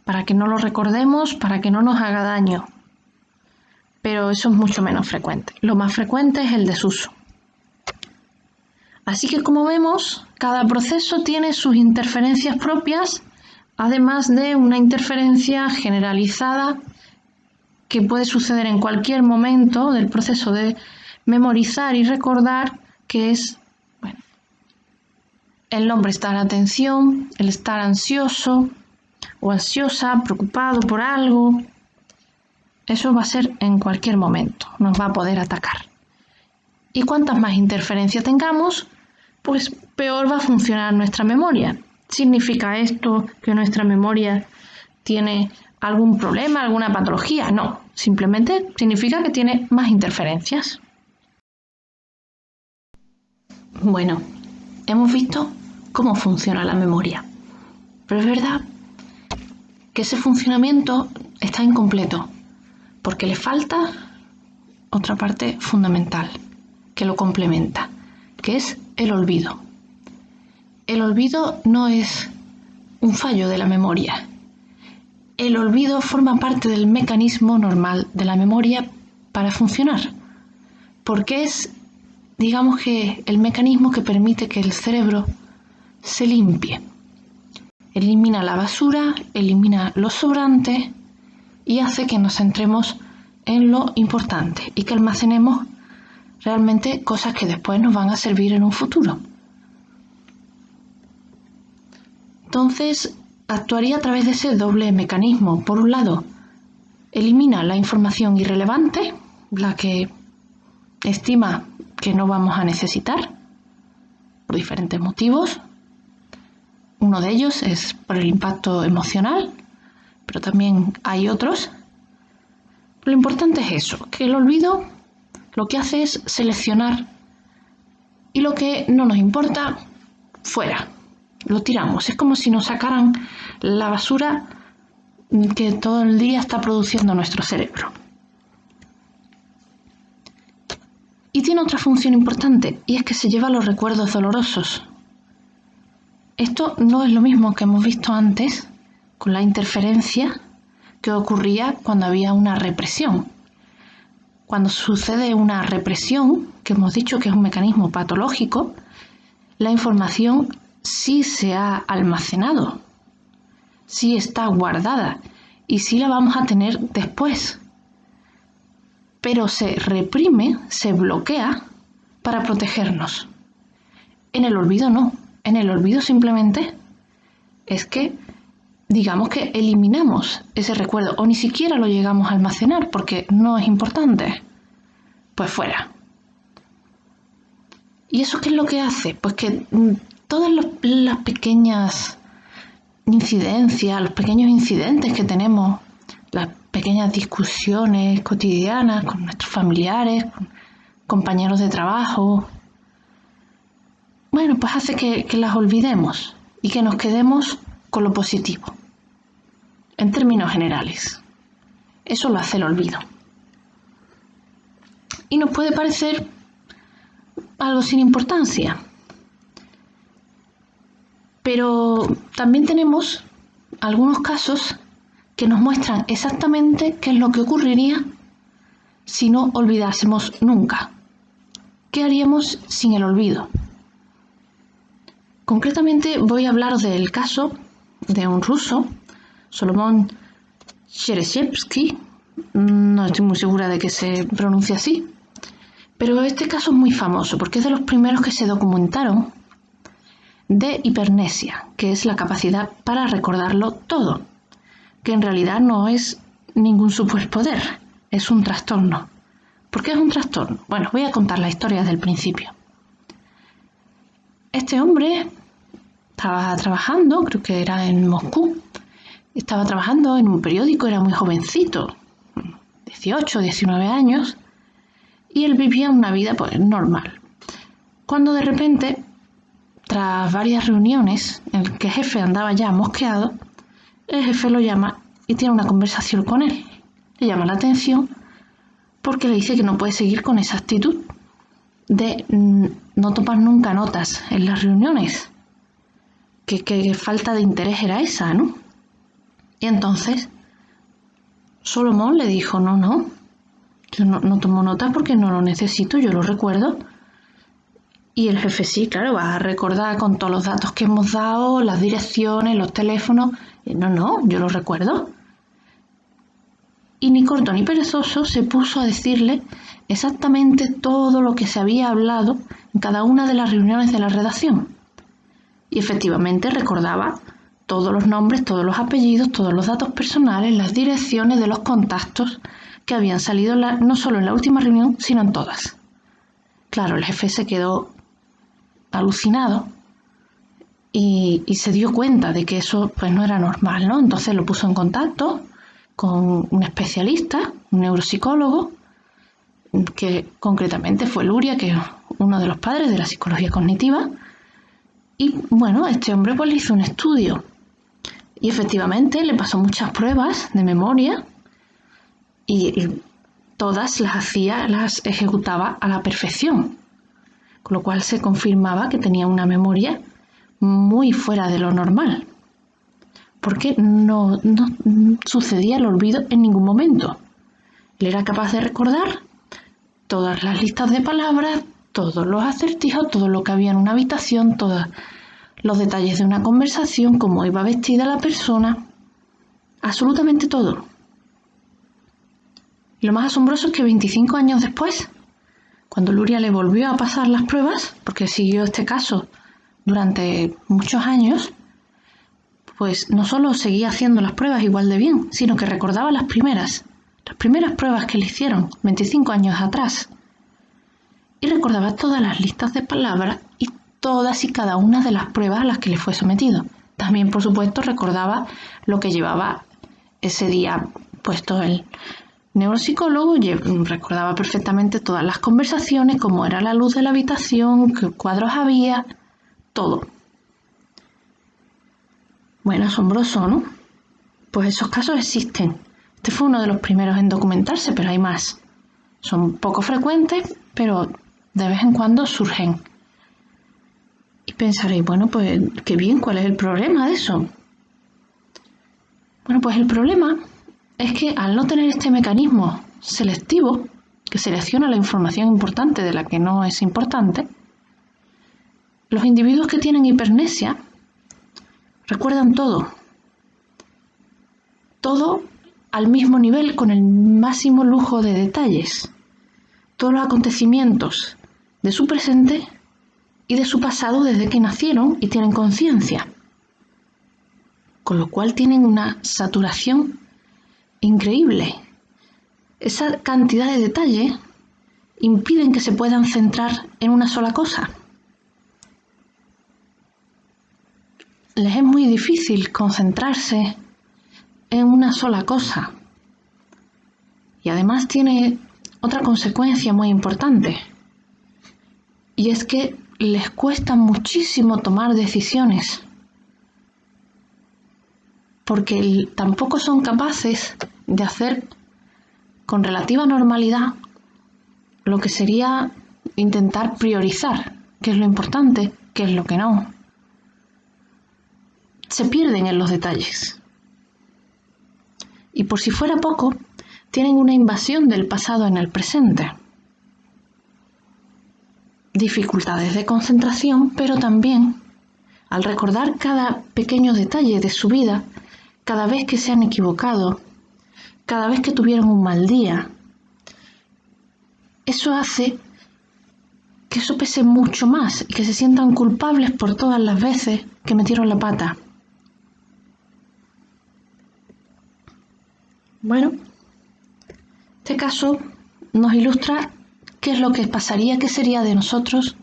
para que no lo recordemos, para que no nos haga daño. Pero eso es mucho menos frecuente. Lo más frecuente es el desuso. Así que, como vemos, cada proceso tiene sus interferencias propias, además de una interferencia generalizada que puede suceder en cualquier momento del proceso de memorizar y recordar, que es el no prestar atención, el estar ansioso o ansiosa, preocupado por algo. Eso va a ser en cualquier momento, nos va a poder atacar. Y cuantas más interferencia tengamos, pues peor va a funcionar nuestra memoria. ¿Significa esto que nuestra memoria tiene algún problema, alguna patología? No, simplemente significa que tiene más interferencias. Bueno, hemos visto cómo funciona la memoria, pero es verdad que ese funcionamiento está incompleto, porque le falta otra parte fundamental que lo complementa, que es el olvido. El olvido no es un fallo de la memoria. El olvido forma parte del mecanismo normal de la memoria para funcionar, porque es, digamos que, el mecanismo que permite que el cerebro se limpie. Elimina la basura, elimina lo sobrante y hace que nos centremos en lo importante y que almacenemos realmente cosas que después nos van a servir en un futuro. Entonces, actuaría a través de ese doble mecanismo. Por un lado, elimina la información irrelevante, la que estima que no vamos a necesitar, por diferentes motivos. Uno de ellos es por el impacto emocional, pero también hay otros. Lo importante es eso, que el olvido lo que hace es seleccionar y lo que no nos importa, fuera. Lo tiramos. Es como si nos sacaran la basura que todo el día está produciendo nuestro cerebro. Y tiene otra función importante, y es que se lleva los recuerdos dolorosos. Esto no es lo mismo que hemos visto antes con la interferencia que ocurría cuando había una represión. Cuando sucede una represión, que hemos dicho que es un mecanismo patológico, la información sí se ha almacenado, sí está guardada y sí la vamos a tener después. Pero se reprime, se bloquea para protegernos. En el olvido no. En el olvido simplemente es que, digamos que eliminamos ese recuerdo o ni siquiera lo llegamos a almacenar porque no es importante. Pues fuera. ¿Y eso qué es lo que hace? Pues que todas las pequeñas incidencias, los pequeños incidentes que tenemos, las pequeñas discusiones cotidianas con nuestros familiares, con compañeros de trabajo, bueno, pues hace que las olvidemos y que nos quedemos con lo positivo, en términos generales. Eso lo hace el olvido. Y nos puede parecer algo sin importancia, pero también tenemos algunos casos que nos muestran exactamente qué es lo que ocurriría si no olvidásemos nunca. ¿Qué haríamos sin el olvido? Concretamente voy a hablar del caso de un ruso, Solomon Chereshevsky, no estoy muy segura de que se pronuncie así, pero este caso es muy famoso porque es de los primeros que se documentaron de hipermnesia, que es la capacidad para recordarlo todo, que en realidad no es ningún superpoder, es un trastorno. ¿Por qué es un trastorno? Bueno, voy a contar la historia desde el principio. Este hombre estaba trabajando, creo que era en Moscú, estaba trabajando en un periódico, era muy jovencito, 18, 19 años, y él vivía una vida pues, normal. Cuando de repente, tras varias reuniones en las que el jefe andaba ya mosqueado, el jefe lo llama y tiene una conversación con él. Le llama la atención porque le dice que no puede seguir con esa actitud de no tomar nunca notas en las reuniones. qué falta de interés era esa, ¿no? Y entonces Solomón le dijo, no, yo no tomo nota porque no lo necesito, yo lo recuerdo. Y el jefe, sí, claro, vas a recordar con todos los datos que hemos dado, las direcciones, los teléfonos. No, yo lo recuerdo. Y ni corto ni perezoso se puso a decirle exactamente todo lo que se había hablado en cada una de las reuniones de la redacción. Y efectivamente recordaba todos los nombres, todos los apellidos, todos los datos personales, las direcciones de los contactos que habían salido no solo en la última reunión, sino en todas. Claro, el jefe se quedó alucinado y se dio cuenta de que eso pues no era normal, ¿no? Entonces lo puso en contacto con un especialista, un neuropsicólogo, que concretamente fue Luria, que es uno de los padres de la psicología cognitiva. Y bueno, este hombre pues le hizo un estudio y efectivamente le pasó muchas pruebas de memoria y todas las ejecutaba a la perfección, con lo cual se confirmaba que tenía una memoria muy fuera de lo normal, porque no sucedía el olvido en ningún momento. Él era capaz de recordar todas las listas de palabras, todos los acertijos, todo lo que había en una habitación, todos los detalles de una conversación, cómo iba vestida la persona, absolutamente todo. Y lo más asombroso es que 25 años después, cuando Luria le volvió a pasar las pruebas, porque siguió este caso durante muchos años, pues no solo seguía haciendo las pruebas igual de bien, sino que recordaba las primeras pruebas que le hicieron 25 años atrás. Y recordaba todas las listas de palabras y todas y cada una de las pruebas a las que le fue sometido. También, por supuesto, recordaba lo que llevaba ese día puesto el neuropsicólogo, recordaba perfectamente todas las conversaciones, cómo era la luz de la habitación, qué cuadros había, todo. Bueno, asombroso, ¿no? Pues esos casos existen. Este fue uno de los primeros en documentarse, pero hay más. Son poco frecuentes, pero de vez en cuando surgen. Y pensaréis, bueno, pues qué bien, ¿cuál es el problema de eso? Bueno, pues el problema es que al no tener este mecanismo selectivo, que selecciona la información importante de la que no es importante, los individuos que tienen hipermnesia recuerdan todo al mismo nivel, con el máximo lujo de detalles, todos los acontecimientos de su presente y de su pasado desde que nacieron y tienen conciencia, con lo cual tienen una saturación increíble. Esa cantidad de detalles impiden que se puedan centrar en una sola cosa. Les es muy difícil concentrarse en una sola cosa. Y además tiene otra consecuencia muy importante. Y es que les cuesta muchísimo tomar decisiones. Porque tampoco son capaces de hacer con relativa normalidad lo que sería intentar priorizar qué es lo importante, qué es lo que no. Se pierden en los detalles. Y por si fuera poco, tienen una invasión del pasado en el presente. Dificultades de concentración, pero también, al recordar cada pequeño detalle de su vida, cada vez que se han equivocado, cada vez que tuvieron un mal día, eso hace que eso pese mucho más y que se sientan culpables por todas las veces que metieron la pata. Bueno, este caso nos ilustra qué es lo que pasaría, qué sería de nosotros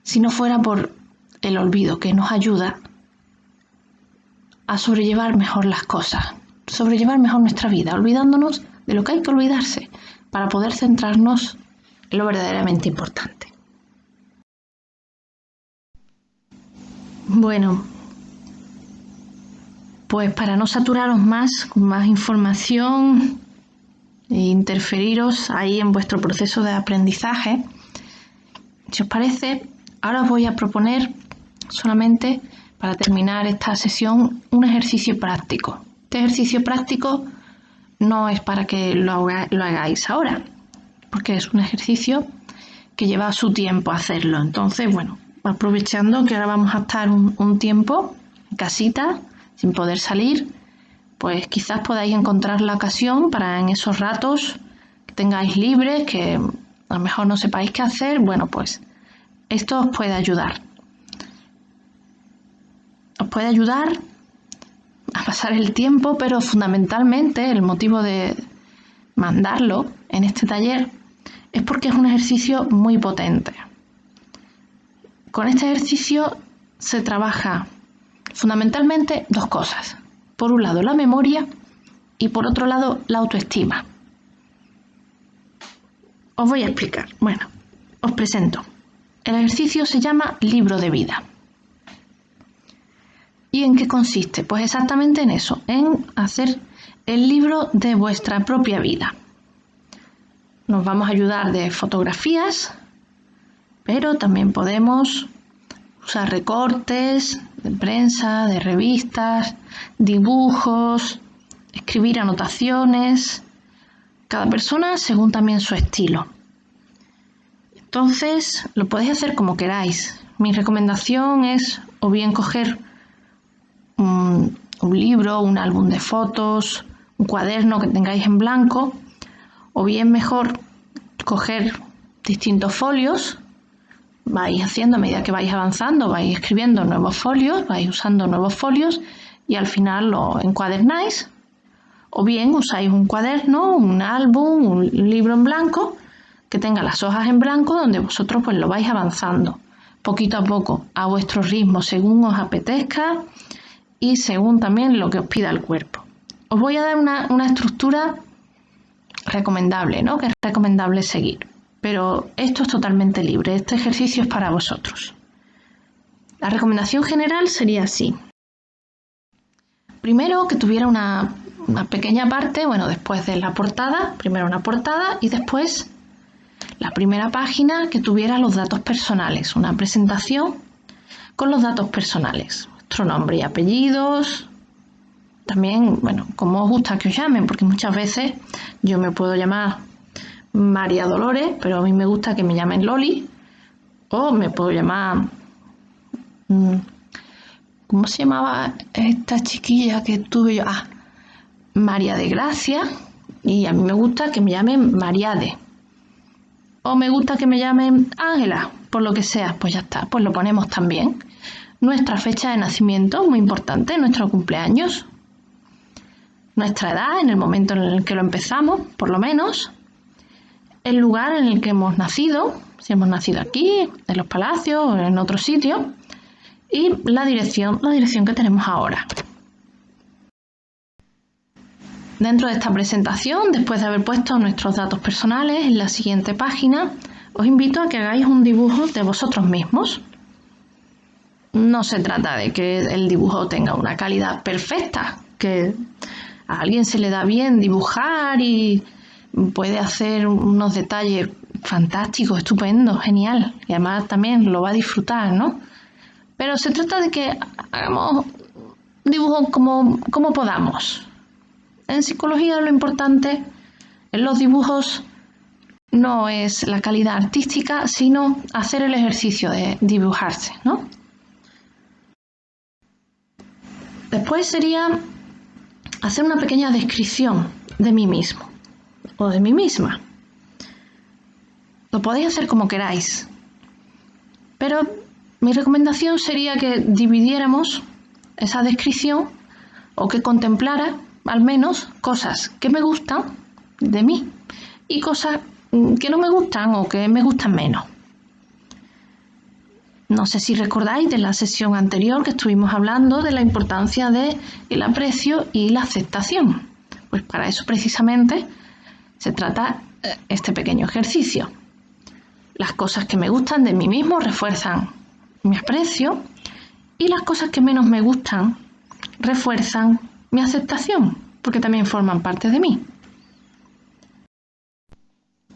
si no fuera por el olvido, que nos ayuda a sobrellevar mejor las cosas, sobrellevar mejor nuestra vida, olvidándonos de lo que hay que olvidarse para poder centrarnos en lo verdaderamente importante. Bueno, pues para no saturaros más con más información e interferiros ahí en vuestro proceso de aprendizaje, si os parece, ahora os voy a proponer solamente para terminar esta sesión, un ejercicio práctico. Este ejercicio práctico no es para que lo hagáis ahora, porque es un ejercicio que lleva su tiempo hacerlo. Entonces, bueno, aprovechando que ahora vamos a estar un tiempo en casita, sin poder salir, pues quizás podáis encontrar la ocasión para en esos ratos que tengáis libres, que a lo mejor no sepáis qué hacer, bueno, pues esto os puede ayudar. Os puede ayudar a pasar el tiempo, pero fundamentalmente el motivo de mandarlo en este taller es porque es un ejercicio muy potente. Con este ejercicio se trabaja fundamentalmente dos cosas. Por un lado la memoria y por otro lado la autoestima. Os voy a explicar. Bueno, os presento. El ejercicio se llama libro de vida. ¿Y en qué consiste? Pues exactamente en eso, en hacer el libro de vuestra propia vida. Nos vamos a ayudar de fotografías, pero también podemos usar recortes de prensa, de revistas, dibujos, escribir anotaciones, cada persona según también su estilo. Entonces lo podéis hacer como queráis. Mi recomendación es o bien coger un libro, un álbum de fotos, un cuaderno que tengáis en blanco, o bien mejor coger distintos folios. Vais haciendo a medida que vais avanzando, vais escribiendo nuevos folios, vais usando nuevos folios y al final lo encuadernáis. O bien usáis un cuaderno, un álbum, un libro en blanco que tenga las hojas en blanco donde vosotros pues lo vais avanzando poquito a poco a vuestro ritmo según os apetezca y según también lo que os pida el cuerpo. Os voy a dar una estructura recomendable, ¿no? Que es recomendable seguir. Pero esto es totalmente libre, este ejercicio es para vosotros. La recomendación general sería así. Primero que tuviera una pequeña parte, bueno, después de la portada, primero una portada y después la primera página que tuviera los datos personales, una presentación con los datos personales, vuestro nombre y apellidos, también, bueno, como os gusta que os llamen, porque muchas veces yo me puedo llamar María Dolores, pero a mí me gusta que me llamen Loli, o me puedo llamar, ¿cómo se llamaba esta chiquilla que tuve yo? María de Gracia, y a mí me gusta que me llamen Mariade, o me gusta que me llamen Ángela, por lo que sea, pues ya está, pues lo ponemos también. Nuestra fecha de nacimiento, muy importante, nuestro cumpleaños, nuestra edad en el momento en el que lo empezamos, por lo menos, el lugar en el que hemos nacido, si hemos nacido aquí, en Los Palacios o en otro sitio, y la dirección que tenemos ahora. Dentro de esta presentación, después de haber puesto nuestros datos personales en la siguiente página, os invito a que hagáis un dibujo de vosotros mismos. No se trata de que el dibujo tenga una calidad perfecta, que a alguien se le da bien dibujar y puede hacer unos detalles fantásticos, estupendos, genial, y además también lo va a disfrutar, ¿no? Pero se trata de que hagamos dibujos como podamos. En psicología lo importante en los dibujos no es la calidad artística, sino hacer el ejercicio de dibujarse, ¿no? Después sería hacer una pequeña descripción de mí mismo o de mí misma. Lo podéis hacer como queráis, pero mi recomendación sería que dividiéramos esa descripción o que contemplara al menos cosas que me gustan de mí y cosas que no me gustan o que me gustan menos. No sé si recordáis de la sesión anterior que estuvimos hablando de la importancia del aprecio y la aceptación. Pues para eso precisamente se trata este pequeño ejercicio. Las cosas que me gustan de mí mismo refuerzan mi aprecio y las cosas que menos me gustan refuerzan mi aceptación, porque también forman parte de mí.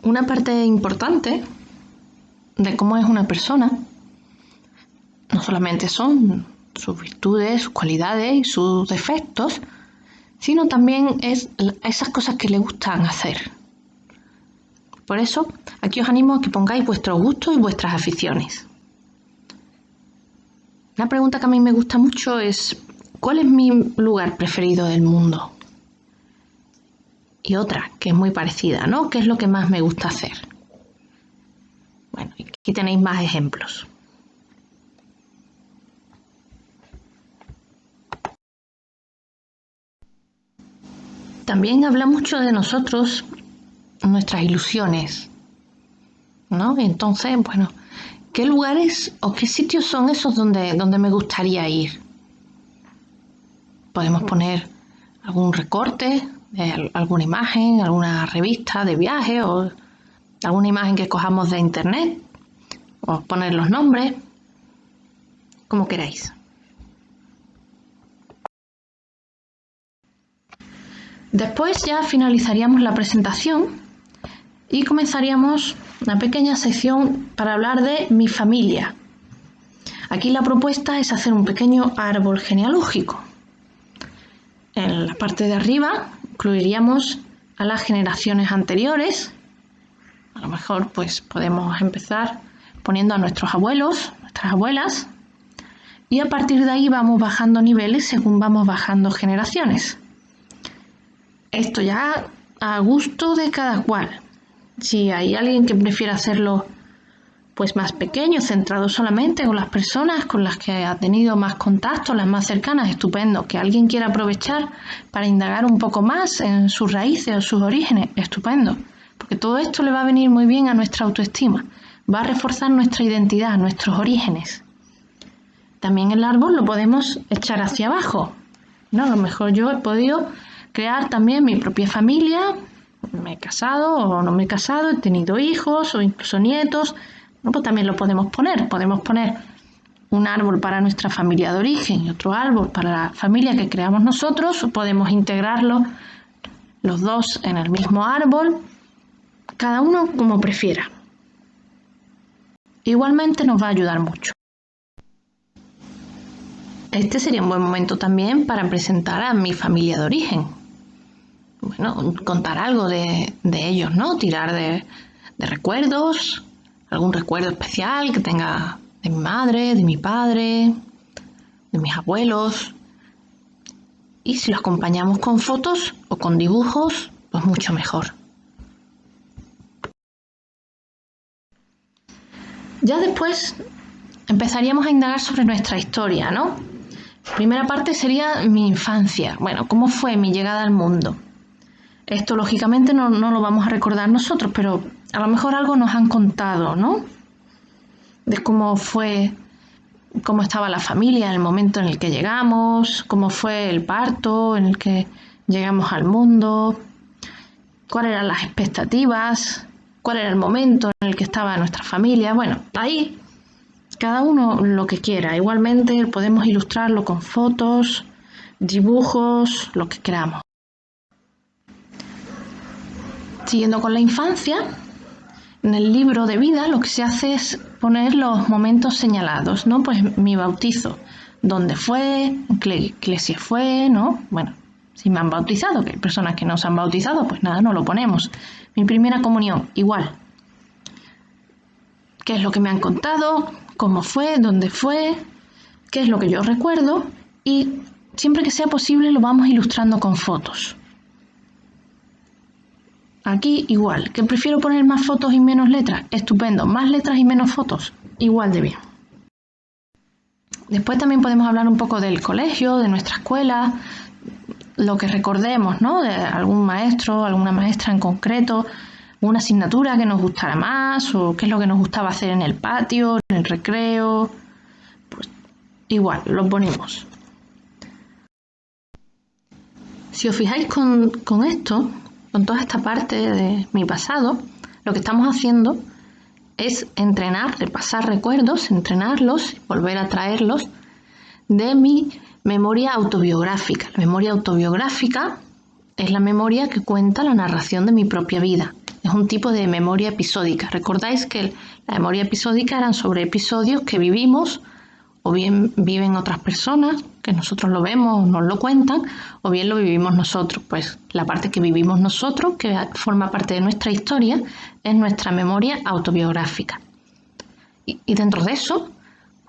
Una parte importante de cómo es una persona no solamente son sus virtudes, sus cualidades y sus defectos, sino también es esas cosas que le gustan hacer. Por eso, aquí os animo a que pongáis vuestros gustos y vuestras aficiones. Una pregunta que a mí me gusta mucho es: ¿cuál es mi lugar preferido del mundo? Y otra, que es muy parecida, ¿no? ¿Qué es lo que más me gusta hacer? Bueno, aquí tenéis más ejemplos. También habla mucho de nosotros, nuestras ilusiones, ¿no? Entonces, bueno, ¿qué lugares o qué sitios son esos donde me gustaría ir? Podemos poner algún recorte, alguna imagen, alguna revista de viaje o alguna imagen que cojamos de internet, o poner los nombres, como queráis. Después ya finalizaríamos la presentación y comenzaríamos una pequeña sección para hablar de mi familia. Aquí la propuesta es hacer un pequeño árbol genealógico. En la parte de arriba incluiríamos a las generaciones anteriores. A lo mejor pues podemos empezar poniendo a nuestros abuelos, nuestras abuelas, y a partir de ahí vamos bajando niveles según vamos bajando generaciones. Esto ya a gusto de cada cual. Si hay alguien que prefiere hacerlo pues más pequeño, centrado solamente con las personas con las que ha tenido más contacto, las más cercanas, estupendo. Que alguien quiera aprovechar para indagar un poco más en sus raíces o sus orígenes, estupendo. Porque todo esto le va a venir muy bien a nuestra autoestima, va a reforzar nuestra identidad, nuestros orígenes. También el árbol lo podemos echar hacia abajo, ¿no? A lo mejor yo he podido crear también mi propia familia, me he casado o no me he casado, he tenido hijos o incluso nietos. Bueno, pues también lo podemos poner un árbol para nuestra familia de origen y otro árbol para la familia que creamos nosotros, o podemos integrarlo los dos en el mismo árbol, cada uno como prefiera. Igualmente nos va a ayudar mucho. Este sería un buen momento también para presentar a mi familia de origen. Bueno, contar algo de ellos, ¿no? Tirar de recuerdos, algún recuerdo especial que tenga de mi madre, de mi padre, de mis abuelos. Y si lo acompañamos con fotos o con dibujos, pues mucho mejor. Ya después empezaríamos a indagar sobre nuestra historia, ¿no? La primera parte sería mi infancia. Bueno, ¿cómo fue mi llegada al mundo? Esto lógicamente no lo vamos a recordar nosotros, pero a lo mejor algo nos han contado, ¿no? De cómo fue, cómo estaba la familia en el momento en el que llegamos, cómo fue el parto en el que llegamos al mundo, cuáles eran las expectativas, cuál era el momento en el que estaba nuestra familia. Bueno, ahí cada uno lo que quiera. Igualmente podemos ilustrarlo con fotos, dibujos, lo que queramos. Siguiendo con la infancia, en el libro de vida lo que se hace es poner los momentos señalados, ¿no? Pues mi bautizo, dónde fue, en qué iglesia fue, ¿no? Bueno, si me han bautizado, que hay personas que no se han bautizado, pues nada, no lo ponemos. Mi primera comunión, igual. ¿Qué es lo que me han contado? ¿Cómo fue? ¿Dónde fue? ¿Qué es lo que yo recuerdo? Y siempre que sea posible lo vamos ilustrando con fotos. Aquí igual, que prefiero poner más fotos y menos letras, estupendo, más letras y menos fotos, igual de bien. Después también podemos hablar un poco del colegio, de nuestra escuela, lo que recordemos, ¿no? De algún maestro, alguna maestra en concreto, una asignatura que nos gustara más, o qué es lo que nos gustaba hacer en el patio, en el recreo, pues igual, lo ponemos. Si os fijáis con esto, con toda esta parte de mi pasado, lo que estamos haciendo es entrenar, repasar recuerdos, entrenarlos, volver a traerlos de mi memoria autobiográfica. La memoria autobiográfica es la memoria que cuenta la narración de mi propia vida. Es un tipo de memoria episódica. Recordáis que la memoria episódica eran sobre episodios que vivimos o bien viven otras personas, que nosotros lo vemos, nos lo cuentan, o bien lo vivimos nosotros. Pues la parte que vivimos nosotros, que forma parte de nuestra historia, es nuestra memoria autobiográfica. Y dentro de eso,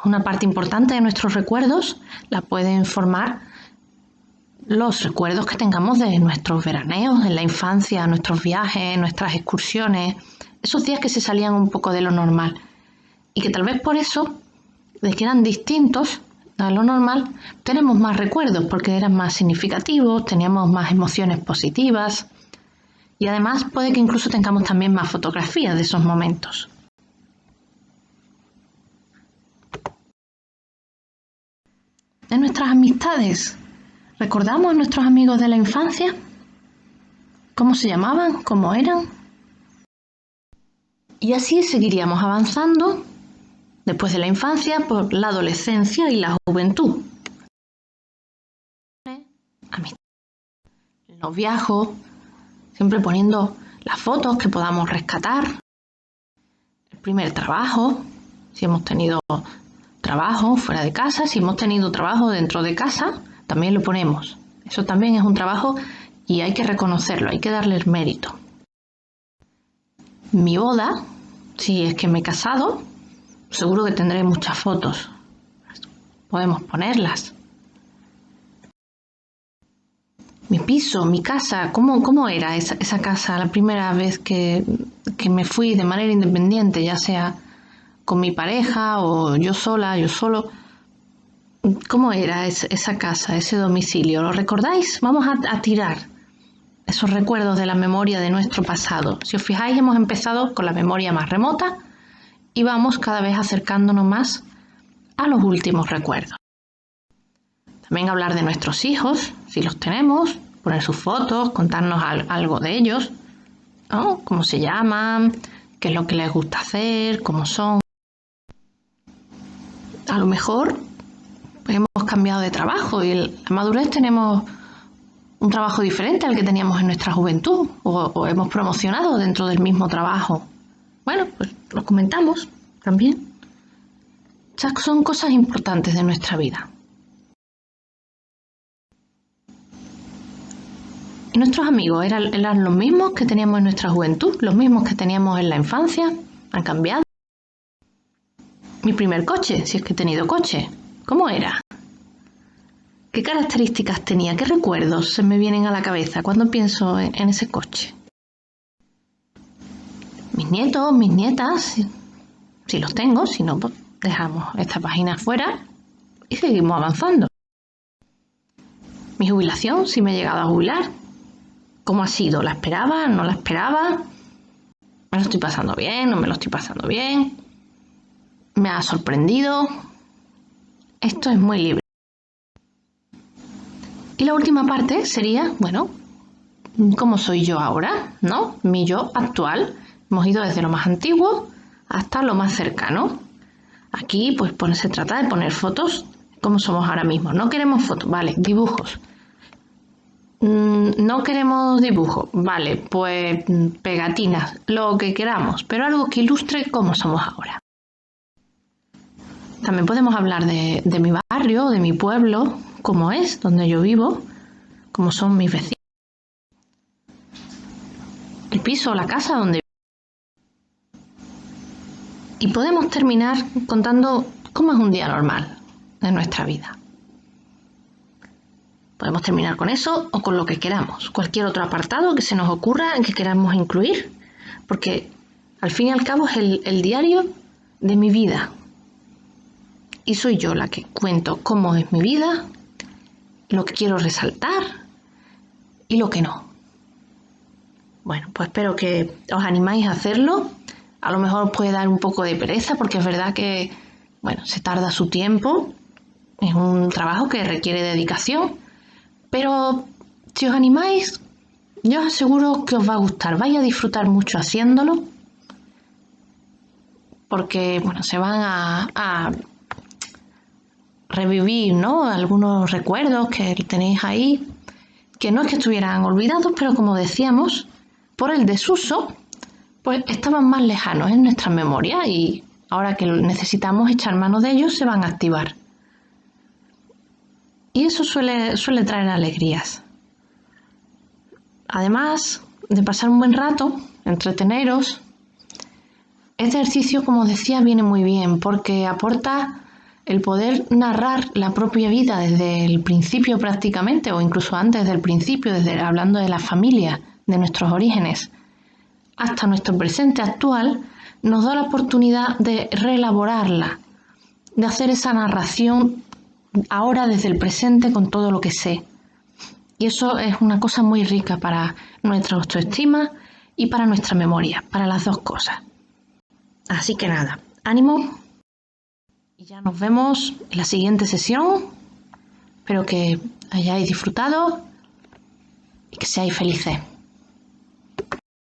una parte importante de nuestros recuerdos la pueden formar los recuerdos que tengamos de nuestros veraneos en la infancia, nuestros viajes, nuestras excursiones, esos días que se salían un poco de lo normal. Y que tal vez por eso, de que eran distintos a lo normal, tenemos más recuerdos porque eran más significativos, teníamos más emociones positivas y además puede que incluso tengamos también más fotografías de esos momentos. En nuestras amistades, ¿recordamos a nuestros amigos de la infancia? ¿Cómo se llamaban? ¿Cómo eran? Y así seguiríamos avanzando después de la infancia por la adolescencia y la juventud. El noviazgo, siempre poniendo las fotos que podamos rescatar. El primer trabajo, si hemos tenido trabajo fuera de casa, si hemos tenido trabajo dentro de casa, también lo ponemos. Eso también es un trabajo y hay que reconocerlo, hay que darle el mérito. Mi boda, si es que me he casado, seguro que tendré muchas fotos. Podemos ponerlas. Mi piso, mi casa, ¿cómo era esa casa la primera vez que me fui de manera independiente, ya sea con mi pareja o yo sola, yo solo? ¿Cómo era esa casa, ese domicilio? ¿Lo recordáis? Vamos a tirar esos recuerdos de la memoria de nuestro pasado. Si os fijáis, hemos empezado con la memoria más remota y vamos cada vez acercándonos más a los últimos recuerdos. También hablar de nuestros hijos, si los tenemos, poner sus fotos, contarnos algo de ellos, ¿no? Cómo se llaman, qué es lo que les gusta hacer, cómo son. A lo mejor hemos cambiado de trabajo y en la madurez tenemos un trabajo diferente al que teníamos en nuestra juventud o hemos promocionado dentro del mismo trabajo. Bueno, pues lo comentamos también. Esas son cosas importantes de nuestra vida. ¿Y nuestros amigos eran los mismos que teníamos en nuestra juventud? ¿Los mismos que teníamos en la infancia? ¿Han cambiado? Mi primer coche, si es que he tenido coche, ¿cómo era? ¿Qué características tenía? ¿Qué recuerdos se me vienen a la cabeza cuando pienso en ese coche? Mis nietos, mis nietas, si los tengo, si no, pues dejamos esta página fuera y seguimos avanzando. Mi jubilación, si me he llegado a jubilar, ¿cómo ha sido? ¿La esperaba? ¿No la esperaba? ¿Me lo estoy pasando bien? ¿No me lo estoy pasando bien? ¿Me ha sorprendido? Esto es muy libre. Y la última parte sería, bueno, ¿cómo soy yo ahora? ¿No? Mi yo actual. Hemos ido desde lo más antiguo hasta lo más cercano. Aquí, pues, se trata de poner fotos, cómo somos ahora mismo. No queremos fotos, vale, dibujos. No queremos dibujos, vale, pues pegatinas, lo que queramos, pero algo que ilustre cómo somos ahora. También podemos hablar de mi barrio, de mi pueblo, cómo es, donde yo vivo, cómo son mis vecinos. El piso, la casa donde vivo. Y podemos terminar contando cómo es un día normal de nuestra vida. Podemos terminar con eso o con lo que queramos, cualquier otro apartado que se nos ocurra en que queramos incluir, porque al fin y al cabo es el diario de mi vida. Y soy yo la que cuento cómo es mi vida, lo que quiero resaltar y lo que no. Bueno, pues espero que os animáis a hacerlo. A lo mejor os puede dar un poco de pereza porque es verdad que, bueno, se tarda su tiempo. Es un trabajo que requiere dedicación. Pero si os animáis, yo os aseguro que os va a gustar. Vais a disfrutar mucho haciéndolo. Porque, bueno, se van a revivir, ¿no? Algunos recuerdos que tenéis ahí, que no es que estuvieran olvidados, pero como decíamos, por el desuso, pues estaban más lejanos en nuestra memoria y ahora que necesitamos echar mano de ellos, se van a activar. Y eso suele traer alegrías. Además de pasar un buen rato, entreteneros, este ejercicio, como os decía, viene muy bien porque aporta el poder narrar la propia vida desde el principio prácticamente, o incluso antes del principio, hablando de la familia, de nuestros orígenes, hasta nuestro presente actual, nos da la oportunidad de reelaborarla, de hacer esa narración ahora desde el presente con todo lo que sé. Y eso es una cosa muy rica para nuestra autoestima y para nuestra memoria, para las dos cosas. Así que nada, ánimo y ya nos vemos en la siguiente sesión. Espero que hayáis disfrutado y que seáis felices.